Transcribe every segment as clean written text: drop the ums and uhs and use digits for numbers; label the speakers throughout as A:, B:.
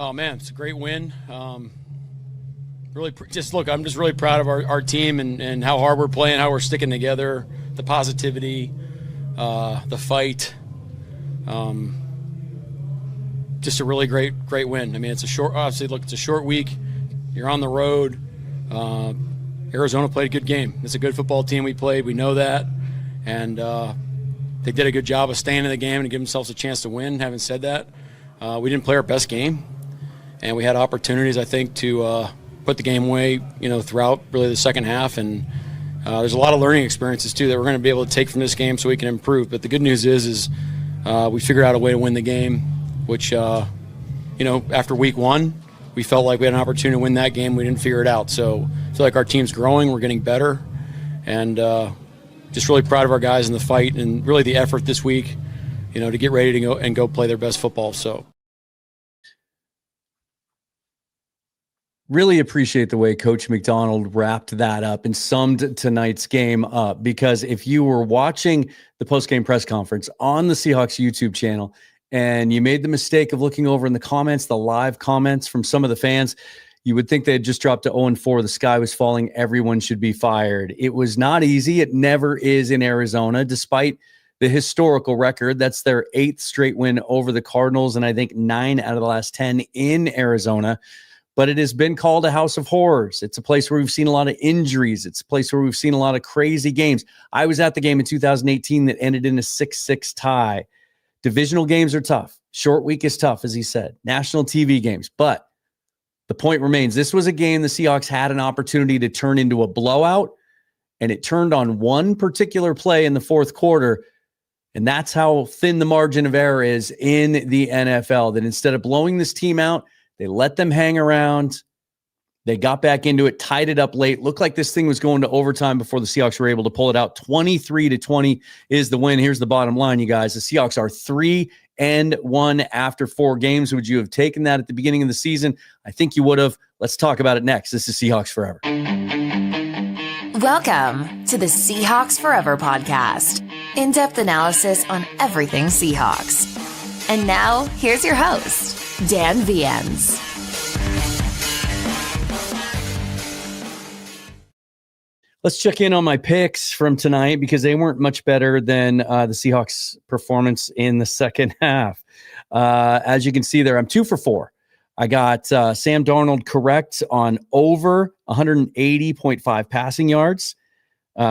A: Oh man, it's a great win. Really, I'm just really proud of our team and how hard we're playing, how we're sticking together, the positivity, the fight. Just a really great win. I mean, it's a short week. You're on the road. Arizona played a good game. It's a good football team we played. We know that. And they did a good job of staying in the game and give themselves a chance to win. Having said that, we didn't play our best game. And we had opportunities, I think, to put the game away, throughout really the second half. And there's a lot of learning experiences, too, that we're going to be able to take from this game so we can improve. But the good news is we figured out a way to win the game, which, after week one, we felt like we had an opportunity to win that game. We didn't figure it out. So I feel like our team's growing. We're getting better. And just really proud of our guys in the fight and really the effort this week, to get ready to go play their best football. So.
B: Really appreciate the way Coach McDonald wrapped that up and summed tonight's game up, because if you were watching the postgame press conference on the Seahawks YouTube channel and you made the mistake of looking over in the comments, the live comments from some of the fans, you would think they had just dropped to 0-4. The sky was falling. Everyone should be fired. It was not easy. It never is in Arizona, despite the historical record. That's their 8th straight win over the Cardinals, and I think 9 out of the last 10 in Arizona. But it has been called a house of horrors. It's a place where we've seen a lot of injuries. It's a place where we've seen a lot of crazy games. I was at the game in 2018 that ended in a 6-6 tie. Divisional games are tough. Short week is tough, as he said. National TV games. But the point remains, this was a game the Seahawks had an opportunity to turn into a blowout, and it turned on one particular play in the fourth quarter. And that's how thin the margin of error is in the NFL, that instead of blowing this team out, they let them hang around. They got back into it, tied it up late. Looked like this thing was going to overtime before the Seahawks were able to pull it out. 23-20 is the win. Here's the bottom line, you guys. The Seahawks are 3-1 after 4 games. Would you have taken that at the beginning of the season? I think you would have. Let's talk about it next. This is Seahawks Forever.
C: Welcome to the Seahawks Forever podcast. In-depth analysis on everything Seahawks. And now, here's your host, Dan Viens.
B: Let's check in on my picks from tonight, because they weren't much better than the Seahawks' performance in the second half. As you can see there, I'm 2 for 4. I got Sam Darnold correct on over 180.5 passing yards.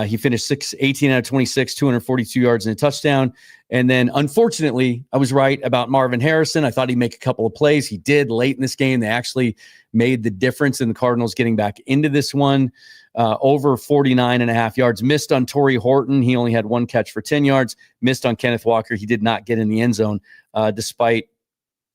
B: He finished 18 out of 26, 242 yards and a touchdown. And then, unfortunately, I was right about Marvin Harrison. I thought he'd make a couple of plays. He did late in this game. They actually made the difference in the Cardinals getting back into this one. Over 49.5 yards. Missed on Torrey Horton. He only had 1 catch for 10 yards. Missed on Kenneth Walker. He did not get in the end zone, despite,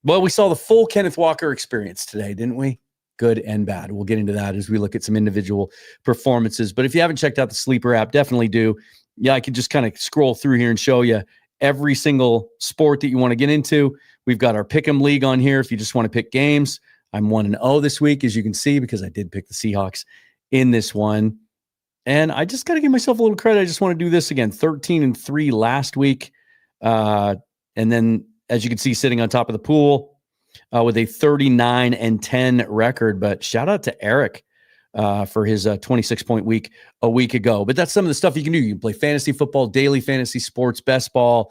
B: well, we saw the full Kenneth Walker experience today, didn't we? Good and bad. We'll get into that as we look at some individual performances. But if you haven't checked out the Sleeper app, definitely do. Yeah, I could just kind of scroll through here and show you every single sport that you want to get into. We've got our Pick'em League on here if you just want to pick games. I'm 1-0 this week, as you can see, because I did pick the Seahawks in this one. And I just got to give myself a little credit. I just want to do this again. 13-3 last week. And then, as you can see, sitting on top of the pool, with a 39-10 record. But shout out to Eric for his 26-point week a week ago. But that's some of the stuff you can do. You can play fantasy football, daily fantasy sports, best ball.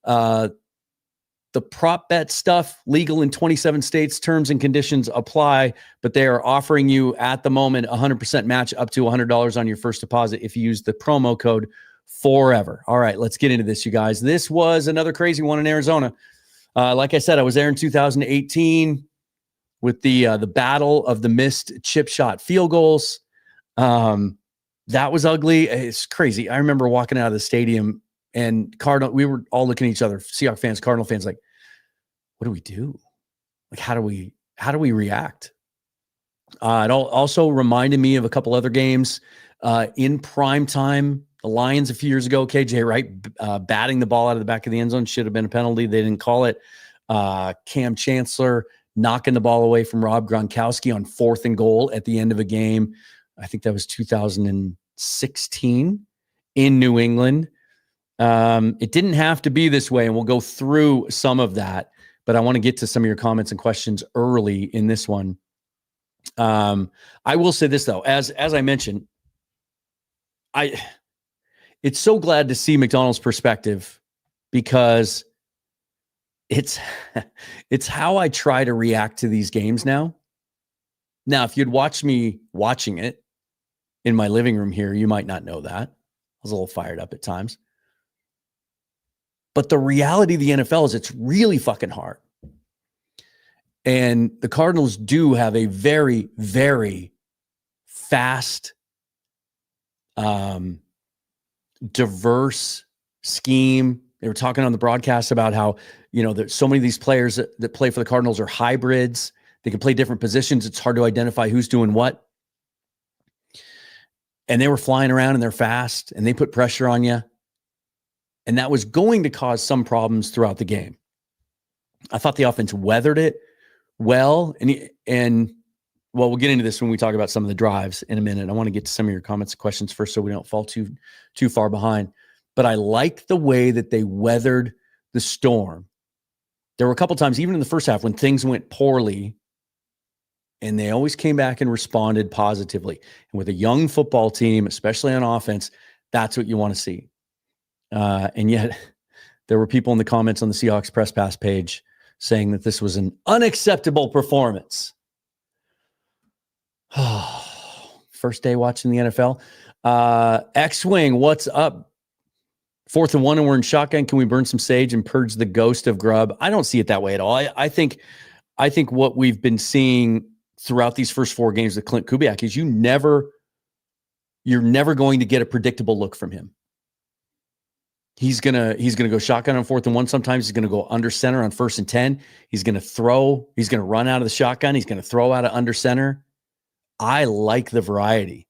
B: The prop bet stuff, legal in 27 states. Terms and conditions apply. But they are offering you at the moment 100% match up to $100 on your first deposit if you use the promo code FOREVER. All right, let's get into this, you guys. This was another crazy one in Arizona. Like I said, I was there in 2018 with the battle of the missed chip shot field goals. That was ugly. It's crazy. I remember walking out of the stadium and we were all looking at each other, Seahawks fans, Cardinal fans, like, what do we do? Like, how do we react? It also reminded me of a couple other games in prime time. The Lions a few years ago, KJ Wright batting the ball out of the back of the end zone should have been a penalty. They didn't call it. Cam Chancellor knocking the ball away from Rob Gronkowski on 4th and goal at the end of a game. I think that was 2016 in New England. It didn't have to be this way, and we'll go through some of that. but I want to get to some of your comments and questions early in this one. I will say this though, as I mentioned, it's so glad to see McDonald's perspective, because it's how I try to react to these games now. Now, if you'd watched me watching it in my living room here, you might not know that. I was a little fired up at times. But the reality of the NFL is it's really fucking hard. And the Cardinals do have a very, very fast, diverse scheme. They were talking on the broadcast about how, there's so many of these players that play for the Cardinals are hybrids. They can play different positions. It's hard to identify who's doing what. And they were flying around and they're fast and they put pressure on you. And that was going to cause some problems throughout the game. I thought the offense weathered it well. And we'll get into this when we talk about some of the drives in a minute. I want to get to some of your comments and questions first so we don't fall too far behind. But I like the way that they weathered the storm. There were a couple times, even in the first half, when things went poorly, and they always came back and responded positively. And with a young football team, especially on offense, that's what you want to see. And yet there were people in the comments on the Seahawks Press Pass page saying that this was an unacceptable performance. First day watching the NFL. X-Wing, what's up? 4th and 1 and we're in shotgun. Can we burn some sage and purge the ghost of Grubb? I don't see it that way at all. I think what we've been seeing throughout these first 4 games with Clint Kubiak is you're never going to get a predictable look from him. He's gonna go shotgun on 4th and 1. Sometimes he's gonna go under center on 1st and 10. He's gonna throw. He's gonna run out of the shotgun. He's gonna throw out of under center. I like the variety.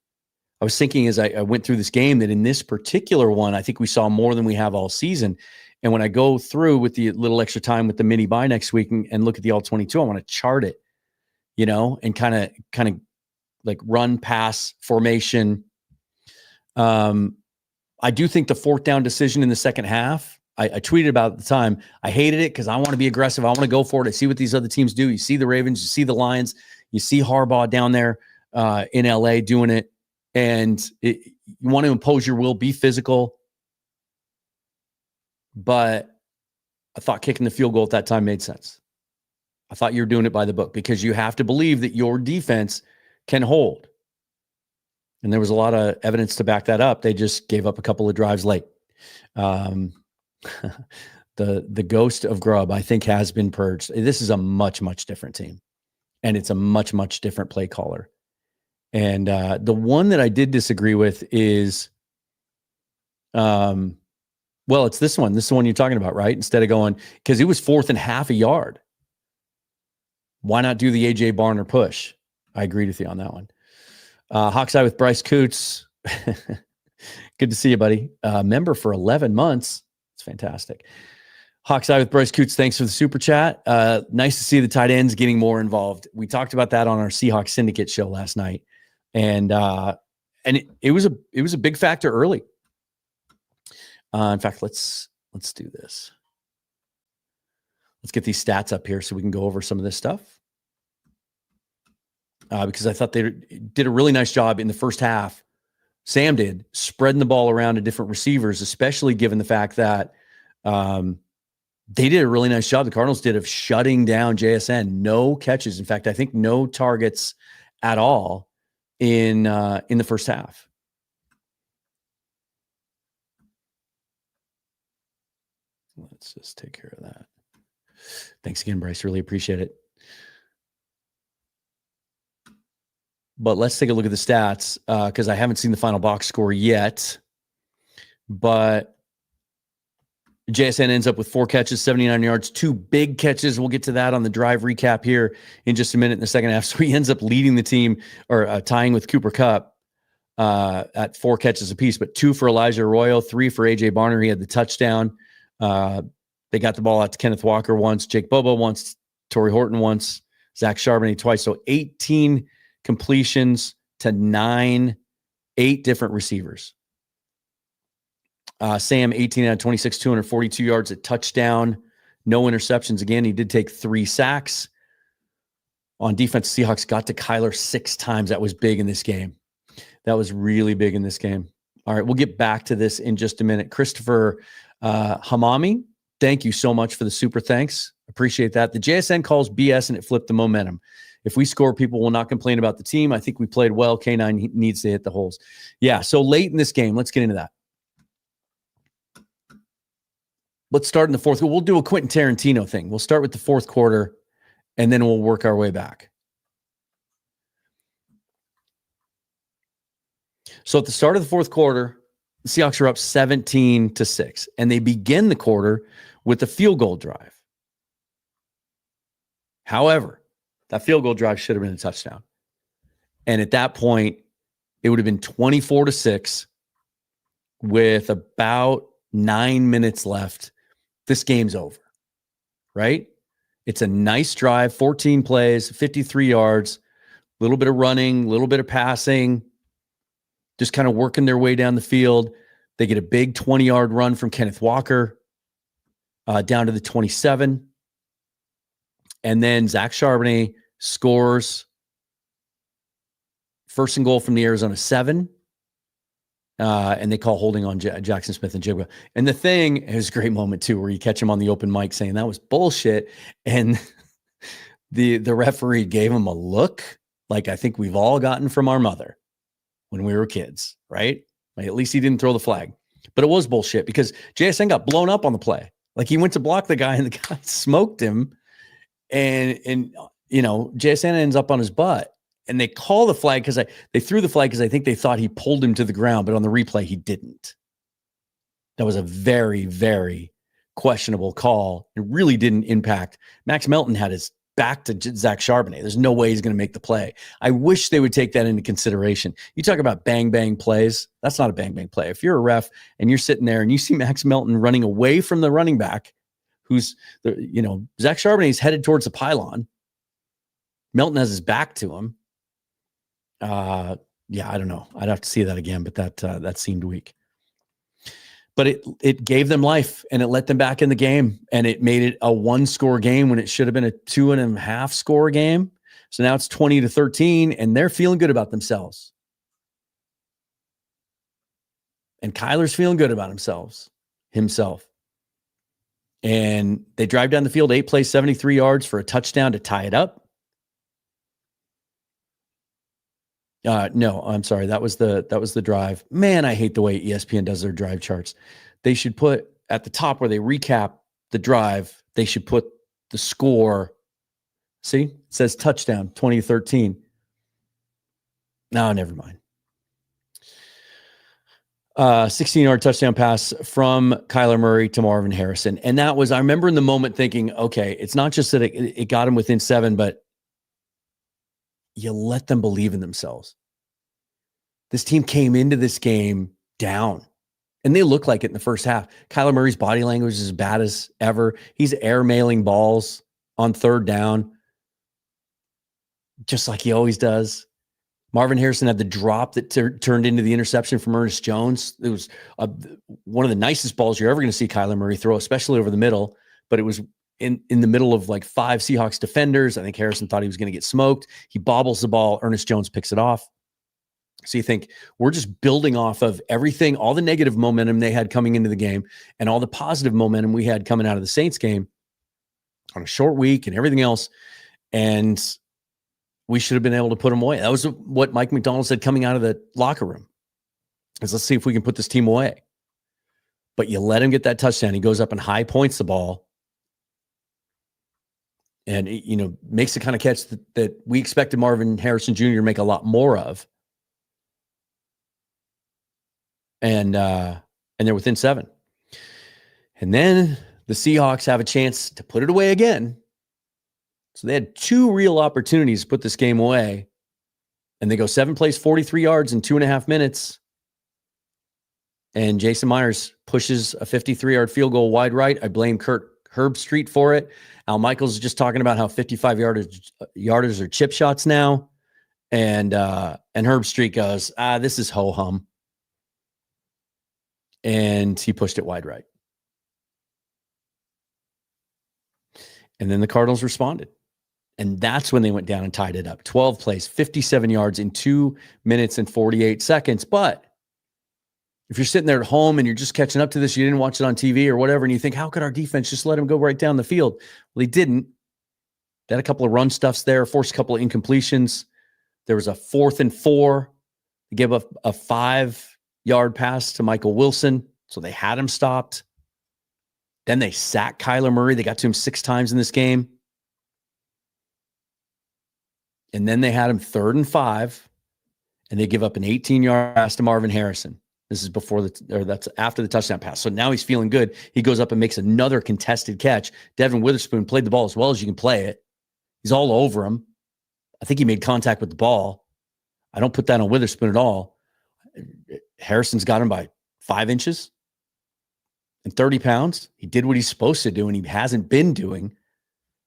B: I was thinking as I went through this game that in this particular one, I think we saw more than we have all season. And when I go through with the little extra time with the mini bye next week and look at the all 22, I want to chart it, and kind of like run, pass, formation. I do think the 4th down decision in the second half, I tweeted about at the time. I hated it because I want to be aggressive. I want to go for it. I see what these other teams do. You see the Ravens, you see the Lions, you see Harbaugh down there in LA doing it. And you want to impose your will, be physical. But I thought kicking the field goal at that time made sense. I thought you were doing it by the book because you have to believe that your defense can hold. And there was a lot of evidence to back that up. They just gave up a couple of drives late. The ghost of Grubb, I think, has been purged. This is a much, much different team. And it's a much, much different play caller. And the one that I did disagree with is, it's this one. This is the one you're talking about, right? Instead of going, because it was 4th and half a yard. Why not do the A.J. Barner push? I agreed with you on that one. Hawk's Eye with Bryce Coots. Good to see you, buddy. Member for 11 months. It's fantastic. Hawk's Eye with Bryce Coots. Thanks for the super chat. Nice to see the tight ends getting more involved. We talked about that on our Seahawks Syndicate show last night. And it was a big factor early. In fact, let's do this. Let's get these stats up here so we can go over some of this stuff. Because I thought they did a really nice job in the first half. Sam did, spreading the ball around to different receivers, especially given the fact that they did a really nice job. The Cardinals did of shutting down JSN. No catches. In fact, I think no targets at all in the first half. Let's just take care of that. Thanks again, Bryce. Really appreciate it. But let's take a look at the stats because I haven't seen the final box score yet. But JSN ends up with 4 catches, 79 yards, 2 big catches. We'll get to that on the drive recap here in just a minute in the second half. So he ends up leading the team or tying with Cooper Kupp at 4 catches apiece, but 2 for Elijah Arroyo, 3 for A.J. Barner. He had the touchdown. They got the ball out to Kenneth Walker once, Jake Bobo once, Torrey Horton once, Zach Charbonnet twice. So 18 completions to 8 different receivers. Sam, 18 out of 26, 242 yards, a touchdown. No interceptions again. He did take 3 sacks. On defense, Seahawks got to Kyler 6 times. That was big in this game. That was really big in this game. All right, we'll get back to this in just a minute. Christopher Hamami, thank you so much for the super thanks. Appreciate that. The JSN calls BS and it flipped the momentum. If we score, people will not complain about the team. I think we played well. K9 needs to hit the holes. Yeah, so late in this game, let's get into that. Let's start in the fourth. We'll do a Quentin Tarantino thing. We'll start with the fourth quarter, and then we'll work our way back. So at the start of the fourth quarter, the Seahawks are up 17-6, and they begin the quarter with a field goal drive. However, that field goal drive should have been a touchdown. And at that point, it would have been 24-6 with about 9 minutes left. This game's over, right? It's a nice drive, 14 plays, 53 yards, a little bit of running, a little bit of passing, just kind of working their way down the field. They get a big 20-yard run from Kenneth Walker down to the 27. And then Zach Charbonnet scores first and goal from the Arizona 7. And they call holding on Jackson Smith and Jigba. And the thing, it was a great moment too, where you catch him on the open mic saying that was bullshit. And the referee gave him a look like I think we've all gotten from our mother when we were kids, right? Like, at least he didn't throw the flag. But it was bullshit because JSN got blown up on the play. Like, he went to block the guy and the guy smoked him. And you know, JSN ends up on his butt. And they call the flag because they threw the flag because I think they thought he pulled him to the ground, but on the replay, he didn't. That was a very, very questionable call. It really didn't impact. Max Melton had his back to Zach Charbonnet. There's no way he's going to make the play. I wish they would take that into consideration. You talk about bang, bang plays. That's not a bang, bang play. If you're a ref and you're sitting there and you see Max Melton running away from the running back, who's, Zach Charbonnet is headed towards the pylon. Melton has his back to him. Yeah, I don't know. I'd have to see that again, but that seemed weak. But it gave them life and it let them back in the game, and it made it a 1-score game when it should have been a 2.5 score game. So now it's 20-13, and they're feeling good about themselves. And Kyler's feeling good about himself. And they drive down the field, 8 plays, 73 yards for a touchdown to tie it up. No, I'm sorry. That was the drive. Man, I hate the way ESPN does their drive charts. They should put at the top where they recap the drive, they should put the score. See, it says touchdown, 20-13. No, never mind. 16-yard touchdown pass from Kyler Murray to Marvin Harrison. And that was, I remember in the moment thinking, okay, it's not just that it got him within 7, but you let them believe in themselves. This team came into this game down, and they look like it in the first half. Kyler Murray's body language is as bad as ever. He's air-mailing balls on 3rd down, just like he always does. Marvin Harrison had the drop that turned into the interception from Ernest Jones. It was one of the nicest balls you're ever going to see Kyler Murray throw, especially over the middle, but it was in the middle of like 5 Seahawks defenders. I think Harrison thought he was going to get smoked. He bobbles the ball. Ernest Jones picks it off. So you think we're just building off of everything, all the negative momentum they had coming into the game and all the positive momentum we had coming out of the Saints game on a short week and everything else. And we should have been able to put them away. That was what Mike McDonald said coming out of the locker room. Is let's see if we can put this team away. But you let him get that touchdown. He goes up and high points the ball. And, makes the kind of catch that we expected Marvin Harrison Jr. to make a lot more of. And they're within 7. And then the Seahawks have a chance to put it away again. So they had 2 real opportunities to put this game away. And they go 7 plays, 43 yards in 2.5 minutes. And Jason Myers pushes a 53-yard field goal wide right. I blame Kurt Herbstreit for it. Al Michaels is just talking about how 55-yarders are chip shots now. And Herbstreit goes, this is ho-hum. And he pushed it wide right. And then the Cardinals responded. And that's when they went down and tied it up. 12 plays, 57 yards in 2 minutes and 48 seconds. But if you're sitting there at home and you're just catching up to this, you didn't watch it on TV or whatever, and you think, how could our defense just let him go right down the field? Well, they didn't. They had a couple of run stuffs there, forced a couple of incompletions. There was a 4th and 4. They gave up a 5-yard pass to Michael Wilson, so they had him stopped. Then they sacked Kyler Murray. They got to him 6 times in this game. And then they had him 3rd and 5, and they give up an 18-yard pass to Marvin Harrison. This is that's after the touchdown pass. So now he's feeling good. He goes up and makes another contested catch. Devin Witherspoon played the ball as well as you can play it. He's all over him. I think he made contact with the ball. I don't put that on Witherspoon at all. Harrison's got him by 5 inches and 30 pounds. He did what he's supposed to do, and he hasn't been doing.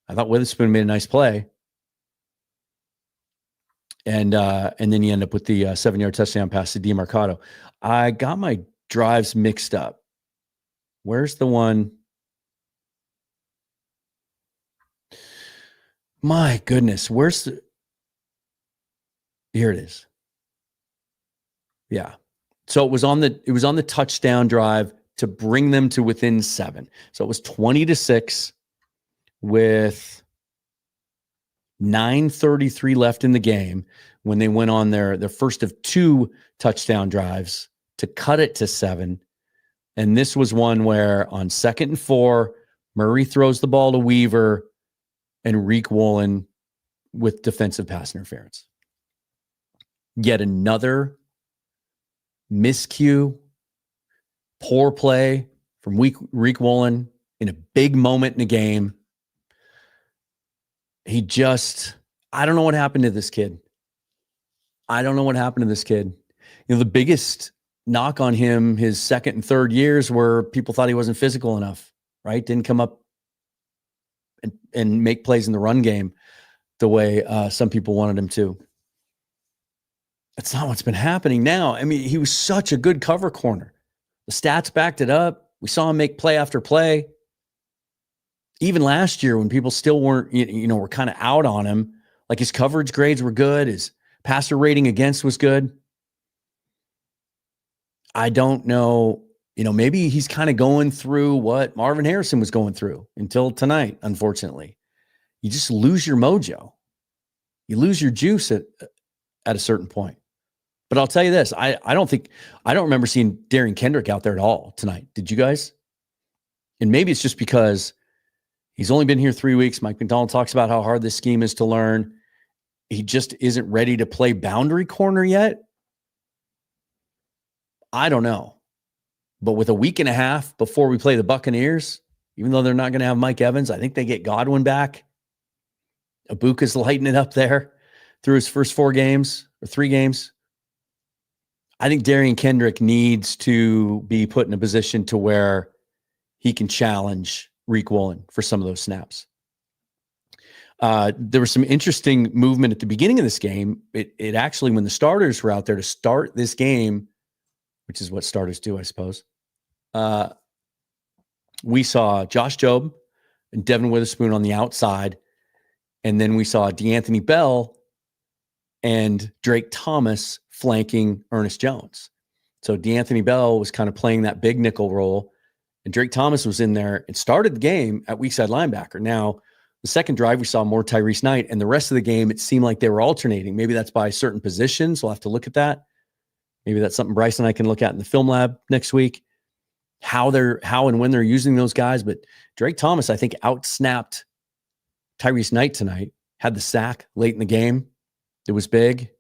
B: I thought Witherspoon made a nice play. And then you end up with the 7-yard touchdown pass to DeMarcado. I got my drives mixed up. Where's the one? My goodness, where's the? Here it is. Yeah. So it was on the touchdown drive to bring them to within 7. So it was 20-6 with 9:33 left in the game when they went on their first of 2 touchdown drives to cut it to 7. And this was one where on 2nd and 4, Murray throws the ball to Weaver and Reek Woolen with defensive pass interference. Yet another miscue, poor play from Reek Woolen in a big moment in the game. I don't know what happened to this kid. The biggest knock on him his 2nd and 3rd years were people thought he wasn't physical enough, right? Didn't come up and make plays in the run game the way some people wanted him to. That's not what's been happening now. I mean, he was such a good cover corner. The stats backed it up. We saw him make play after play. Even last year when people still weren't, were kind of out on him, like his coverage grades were good. His passer rating against was good. I don't know, maybe he's kind of going through what Marvin Harrison was going through until tonight, unfortunately. You just lose your mojo. You lose your juice at a certain point. But I'll tell you this, I don't remember seeing Darian Kendrick out there at all tonight. Did you guys? And maybe it's just because he's only been here 3 weeks. Mike McDonald talks about how hard this scheme is to learn. He just isn't ready to play boundary corner yet. I don't know. But with a week and a half before we play the Buccaneers, even though they're not going to have Mike Evans, I think they get Godwin back. Ibuka's lighting it up there through his first 4 games or 3 games. I think Darian Kendrick needs to be put in a position to where he can challenge Reek Woolen for some of those snaps. There was some interesting movement at the beginning of this game. It actually, when the starters were out there to start this game, which is what starters do, I suppose, we saw Josh Jobe and Devin Witherspoon on the outside. And then we saw DeAnthony Bell and Drake Thomas flanking Ernest Jones. So DeAnthony Bell was kind of playing that big nickel role, and Drake Thomas was in there and started the game at weak side linebacker. Now, the second drive, we saw more Tyrese Knight, and the rest of the game, it seemed like they were alternating. Maybe that's by certain positions. We'll have to look at that. Maybe that's something Bryce and I can look at in the film lab next week, how and when they're using those guys. But Drake Thomas, I think, outsnapped Tyrese Knight tonight, had the sack late in the game. It was big.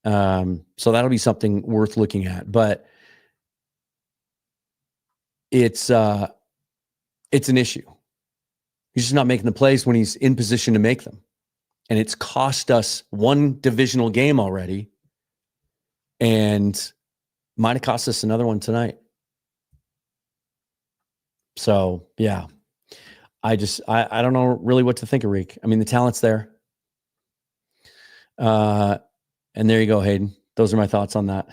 B: So that'll be something worth looking at. But it's an issue. He's just not making the plays when he's in position to make them. And it's cost us 1 divisional game already, and might have cost us another one tonight. So, yeah. I don't know really what to think of Reek. I mean, the talent's there. And there you go, Hayden. Those are my thoughts on that.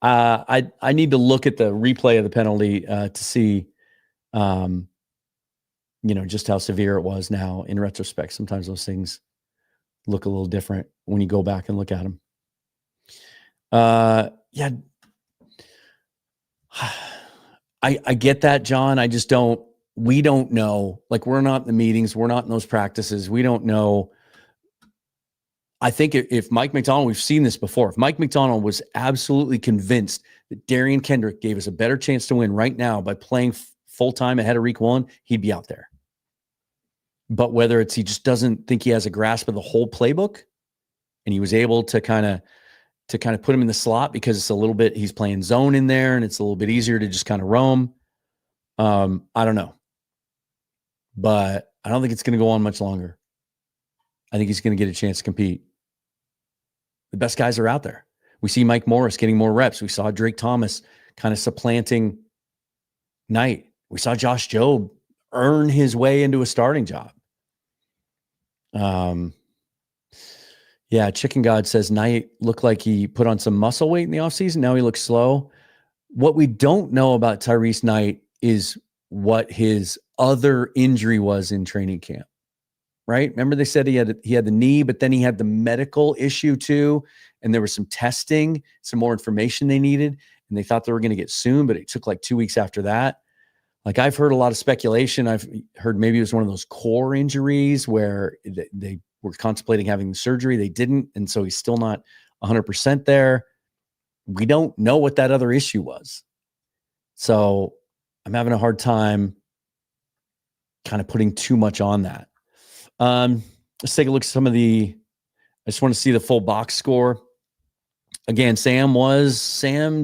B: I need to look at the replay of the penalty to see just how severe it was now in retrospect. Sometimes those things look a little different when you go back and look at them. Yeah. I get that, John. We don't know. Like, we're not in the meetings. We're not in those practices. We don't know. I think if Mike Macdonald, we've seen this before, if Mike Macdonald was absolutely convinced that Darian Kendrick gave us a better chance to win right now by playing full-time ahead of week 1, he'd be out there. But whether it's he just doesn't think he has a grasp of the whole playbook, and he was able to kind of put him in the slot because it's a little bit, he's playing zone in there and it's a little bit easier to just kind of roam. I don't know. But I don't think it's going to go on much longer. I think he's going to get a chance to compete. The best guys are out there. We see Mike Morris getting more reps. We saw Drake Thomas kind of supplanting Knight. We saw Josh Jobe earn his way into a starting job. Yeah, Chicken God says Knight looked like he put on some muscle weight in the offseason. Now he looks slow. What we don't know about Tyrese Knight is what his other injury was in training camp, right? Remember they said he had the knee, but then he had the medical issue too, and there was some testing, some more information they needed, and they thought they were going to get soon, but it took like 2 weeks after that. Like, I've heard a lot of speculation. I've heard maybe it was one of those core injuries where they were contemplating having the surgery. They didn't, and so he's still not 100% there. We don't know what that other issue was. So I'm having a hard time kind of putting too much on that. Let's take a look at I just want to see the full box score. Again, Sam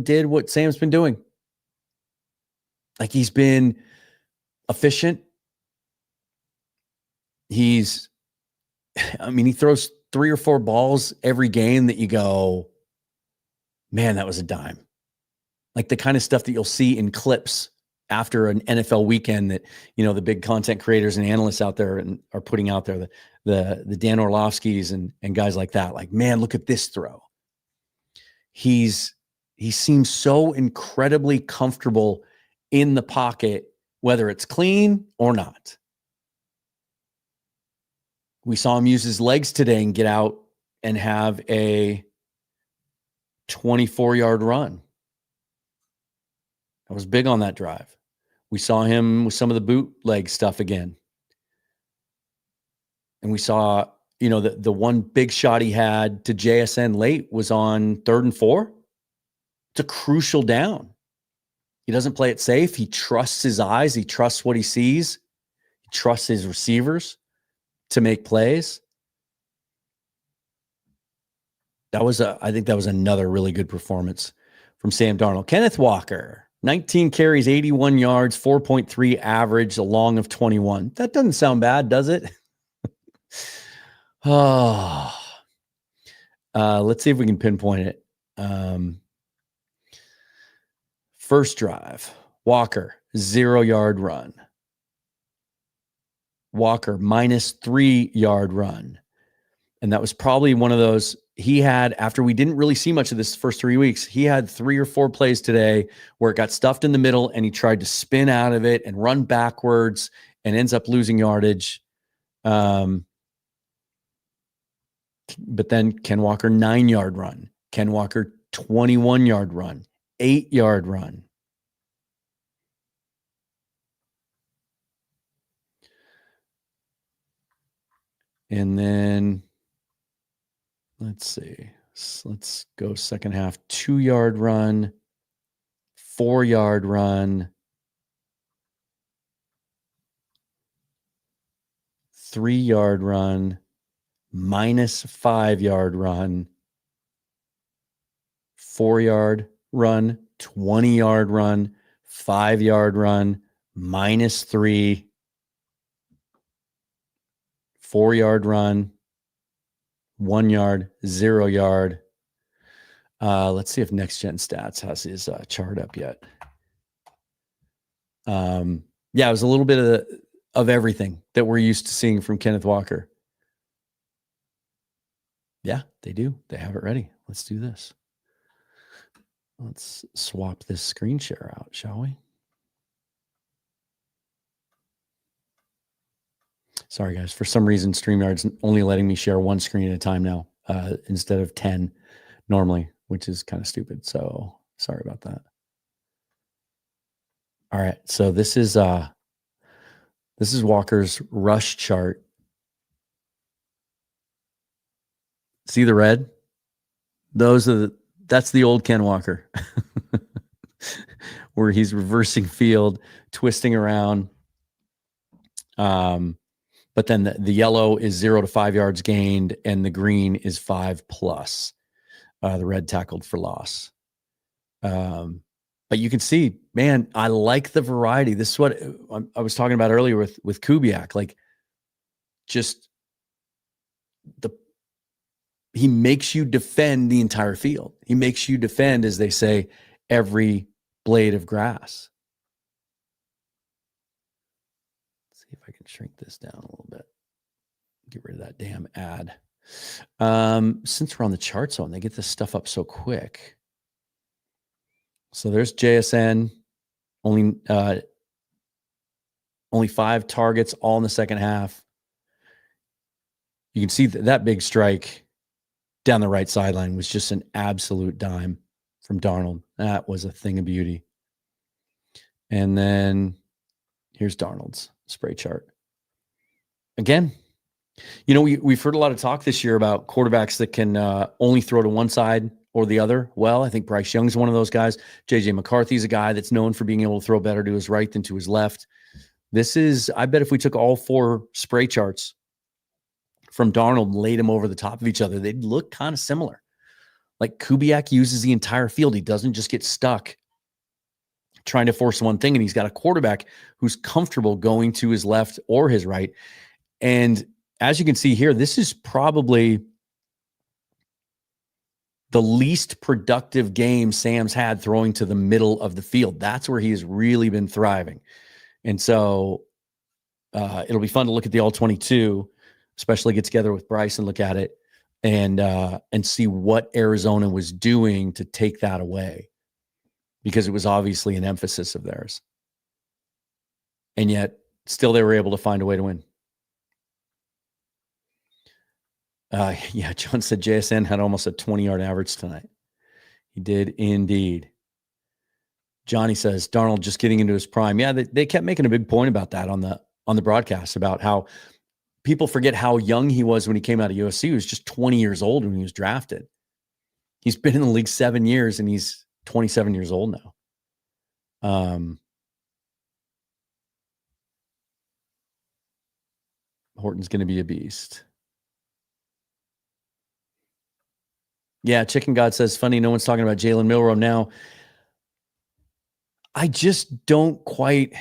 B: did what Sam's been doing. Like, he's been efficient. He throws 3 or 4 balls every game that you go, man, that was a dime. Like the kind of stuff that you'll see in clips after an NFL weekend that, the big content creators and analysts out there are putting out there, the Dan Orlovskis and guys like that. Like, man, look at this throw. He seems so incredibly comfortable in the pocket, whether it's clean or not. We saw him use his legs today and get out and have a 24-yard run. I was big on that drive. We saw him with some of the bootleg stuff again. And we saw, the one big shot he had to JSN late was on 3rd and 4. It's a crucial down. He doesn't play it safe. He trusts his eyes. He trusts what he sees. He trusts his receivers to make plays. I think that was another really good performance from Sam Darnold. Kenneth Walker, 19 carries, 81 yards, 4.3 average, a long of 21. That doesn't sound bad, does it? Let's see if we can pinpoint it. First drive, Walker, 0-yard run. Walker, -3-yard run. And that was probably one of those he had, after we didn't really see much of this first 3 weeks, he had 3 or 4 plays today where it got stuffed in the middle and he tried to spin out of it and run backwards and ends up losing yardage. But then Ken Walker, 9-yard run. Ken Walker, 21-yard run. 8-yard run. And then let's see. Let's go second half. 2-yard run, 4-yard run, 3-yard run, -5-yard run, 4-yard run, 20-yard run, 5-yard run, -3, 4-yard run, 1 yard, 0 yard. Let's see if Next Gen Stats has his chart up yet. Yeah, it was a little bit of everything that we're used to seeing from Kenneth Walker. Yeah, they do. They have it ready. Let's do this. Let's swap this screen share out, shall we? Sorry, guys. For some reason, StreamYard's only letting me share one screen at a time now instead of 10 normally, which is kind of stupid. So sorry about that. All right. So this is Walker's rush chart. See the red? That's the old Ken Walker where he's reversing field, twisting around. But then the yellow is 0 to 5 yards gained, and the green is 5+. The red tackled for loss. But you can see, man, I like the variety. This is what I was talking about earlier with Kubiak. Like, just he makes you defend the entire field. He makes you defend, as they say, every blade of grass. Let's see if I can shrink this down a little bit. Get rid of that damn ad. Since we're on the chart zone, they get this stuff up so quick. So there's JSN, only 5 targets, all in the second half. You can see that big strike down the right sideline was just an absolute dime from Darnold. That was a thing of beauty. And then here's Darnold's spray chart. Again, we've heard a lot of talk this year about quarterbacks that can only throw to one side or the other. Well, I think Bryce Young's one of those guys. J.J. McCarthy's a guy that's known for being able to throw better to his right than to his left. I bet if we took all 4 spray charts from Darnold and laid them over the top of each other, they'd look kind of similar. Like, Kubiak uses the entire field. He doesn't just get stuck trying to force one thing, and he's got a quarterback who's comfortable going to his left or his right. And as you can see here, this is probably the least productive game Sam's had throwing to the middle of the field. That's where he has really been thriving. And so it'll be fun to look at the all-22, especially get together with Bryce and look at it and see what Arizona was doing to take that away, because it was obviously an emphasis of theirs. And yet still they were able to find a way to win. Yeah, John said JSN had almost a 20-yard average tonight. He did indeed. Johnny says Darnold just getting into his prime. Yeah, they kept making a big point about that on the broadcast, about how people forget how young he was when he came out of USC. He was just 20 years old when he was drafted. He's been in the league 7 years, and he's 27 years old now. Horton's going to be a beast. Yeah, Chicken God says, funny, no one's talking about Jalen Milroe now. I just don't quite...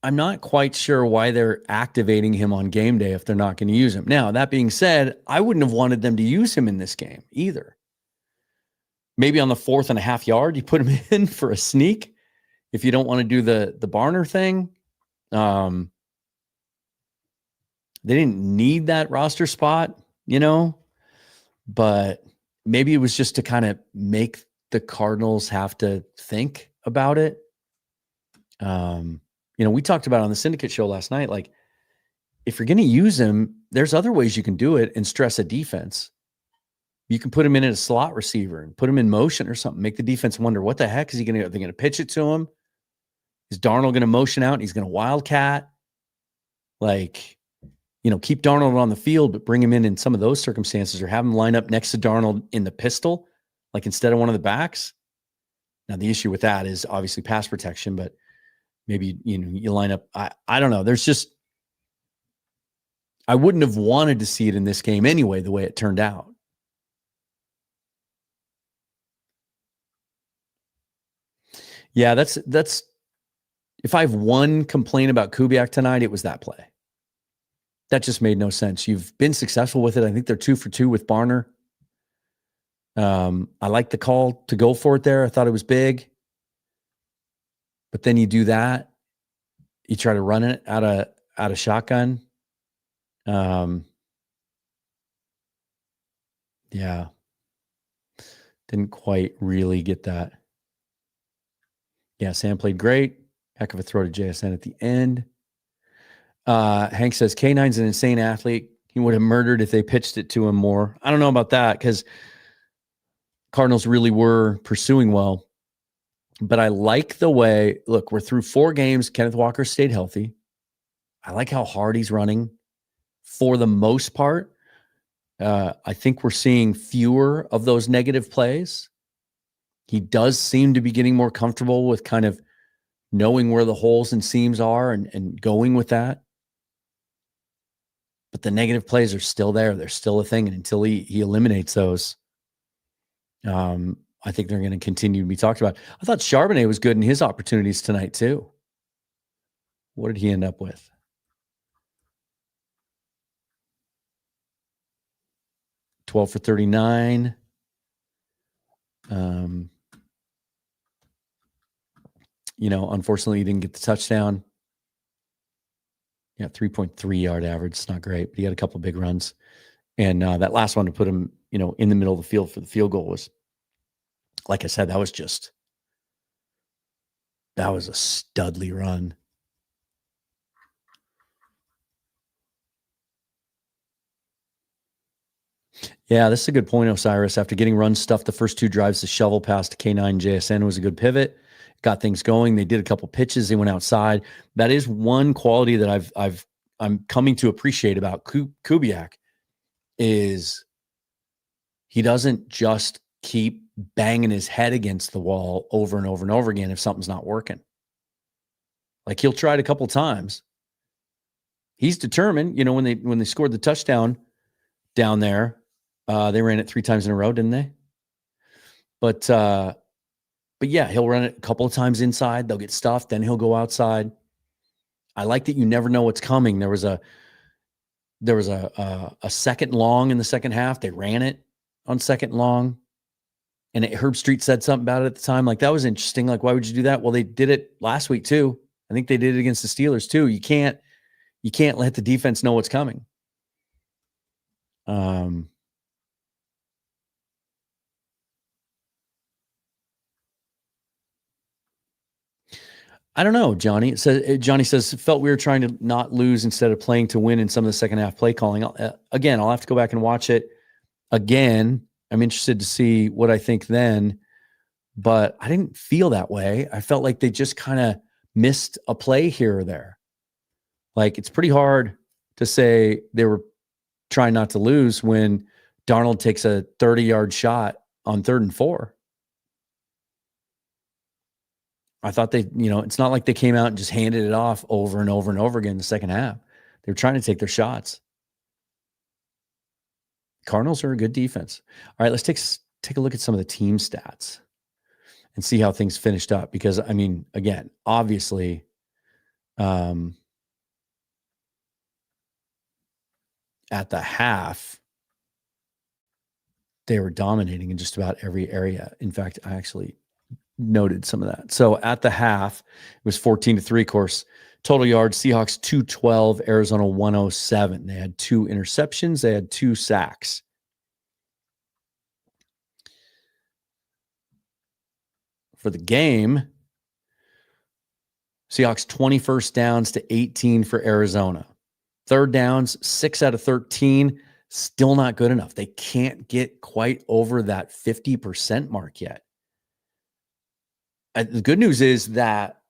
B: I'm not quite sure why they're activating him on game day if they're not going to use him. Now, that being said, I wouldn't have wanted them to use him in this game either. Maybe on the 4th and a half yard, you put him in for a sneak if you don't want to do the Barner thing. They didn't need that roster spot, but maybe it was just to kind of make the Cardinals have to think about it. We talked about it on the Syndicate show last night. Like, if you're going to use him, there's other ways you can do it and stress a defense. You can put him in as a slot receiver and put him in motion or something. Make the defense wonder, what the heck is he going to? They're going to pitch it to him. Is Darnold going to motion out and he's going to wildcat? Like, keep Darnold on the field, but bring him in some of those circumstances, or have him line up next to Darnold in the pistol, like instead of one of the backs. Now, the issue with that is obviously pass protection, but maybe, you line up. I don't know. I wouldn't have wanted to see it in this game anyway, the way it turned out. Yeah, that's if I have one complaint about Kubiak tonight, it was that play. That just made no sense. You've been successful with it. I think they're 2 for 2 with Barner. I like the call to go for it there. I thought it was big. But then you do that. You try to run it out of shotgun. Yeah. Didn't quite really get that. Yeah, Sam played great. Heck of a throw to JSN at the end. Hank says, K9's an insane athlete. He would have murdered if they pitched it to him more. I don't know about that because Cardinals really were pursuing well. But I like the way, look, we're through 4 games. Kenneth Walker stayed healthy. I like how hard he's running for the most part. I think we're seeing fewer of those negative plays. He does seem to be getting more comfortable with kind of knowing where the holes and seams are and going with that. But the negative plays are still there. They're still a thing. And until he eliminates those, I think they're going to continue to be talked about. I thought Charbonnet was good in his opportunities tonight too. What did he end up with? $12 for 39. Unfortunately, he didn't get the touchdown. Yeah, 3.3 yard average. It's not great, but he had a couple of big runs. And that last one to put him, in the middle of the field for the field goal was, like I said, that was a studly run. Yeah, this is a good point, Osiris. After getting run stuffed the first 2 drives, the shovel pass to K9 JSN was a good pivot. Got things going. They did a couple pitches. They went outside. That is one quality that I'm coming to appreciate about Kubiak is he doesn't just keep banging his head against the wall over and over and over again if something's not working. Like he'll try it a couple times. He's determined. When they scored the touchdown down there, they ran it 3 times in a row, didn't they? But yeah, he'll run it a couple of times inside. They'll get stuffed. Then he'll go outside. I like that you never know what's coming. There was a second long in the second half. They ran it on second long. And Herb Street said something about it at the time. Like, that was interesting. Like, why would you do that? Well, they did it last week too. I think they did it against the Steelers too. You can't let the defense know what's coming. I don't know, Johnny. Johnny says, felt we were trying to not lose instead of playing to win in some of the second half play calling. Again, I'll have to go back and watch it again. I'm interested to see what I think then, but I didn't feel that way. I felt like they just kind of missed a play here or there. Like, it's pretty hard to say they were trying not to lose when Darnold takes a 30-yard shot on 3rd and 4. I thought it's not like they came out and just handed it off over and over and over again in the second half. They were trying to take their shots. Cardinals are a good defense. All right, let's take a look at some of the team stats and see how things finished up. Because, again, obviously, at the half, they were dominating in just about every area. In fact, I actually noted some of that. So at the half, it was 14-3, of course. Total yards, Seahawks 212, Arizona 107. They had 2 interceptions. They had 2 sacks. For the game, Seahawks 20 first downs to 18 for Arizona. Third downs, 6 out of 13. Still not good enough. They can't get quite over that 50% mark yet. The good news is that,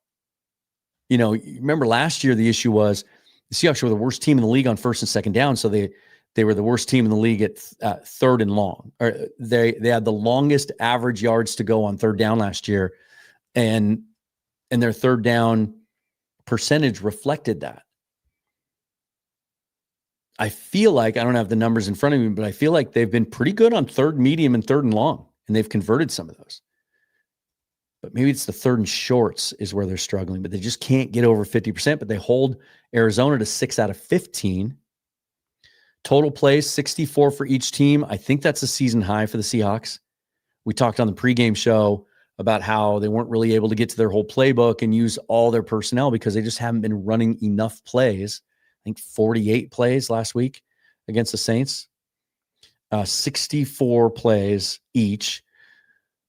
B: remember last year the issue was the Seahawks were the worst team in the league on first and second down, so they were the worst team in the league at 3rd and long. Or they had the longest average yards to go on 3rd down last year, and their 3rd down percentage reflected that. I feel like, I don't have the numbers in front of me, but I feel like they've been pretty good on 3rd medium and 3rd and long, and they've converted some of those. But maybe it's the 3rd and shorts is where they're struggling, but they just can't get over 50%, but they hold Arizona to 6 out of 15. Total plays, 64 for each team. I think that's a season high for the Seahawks. We talked on the pregame show about how they weren't really able to get to their whole playbook and use all their personnel because they just haven't been running enough plays. I think 48 plays last week against the Saints. 64 plays each.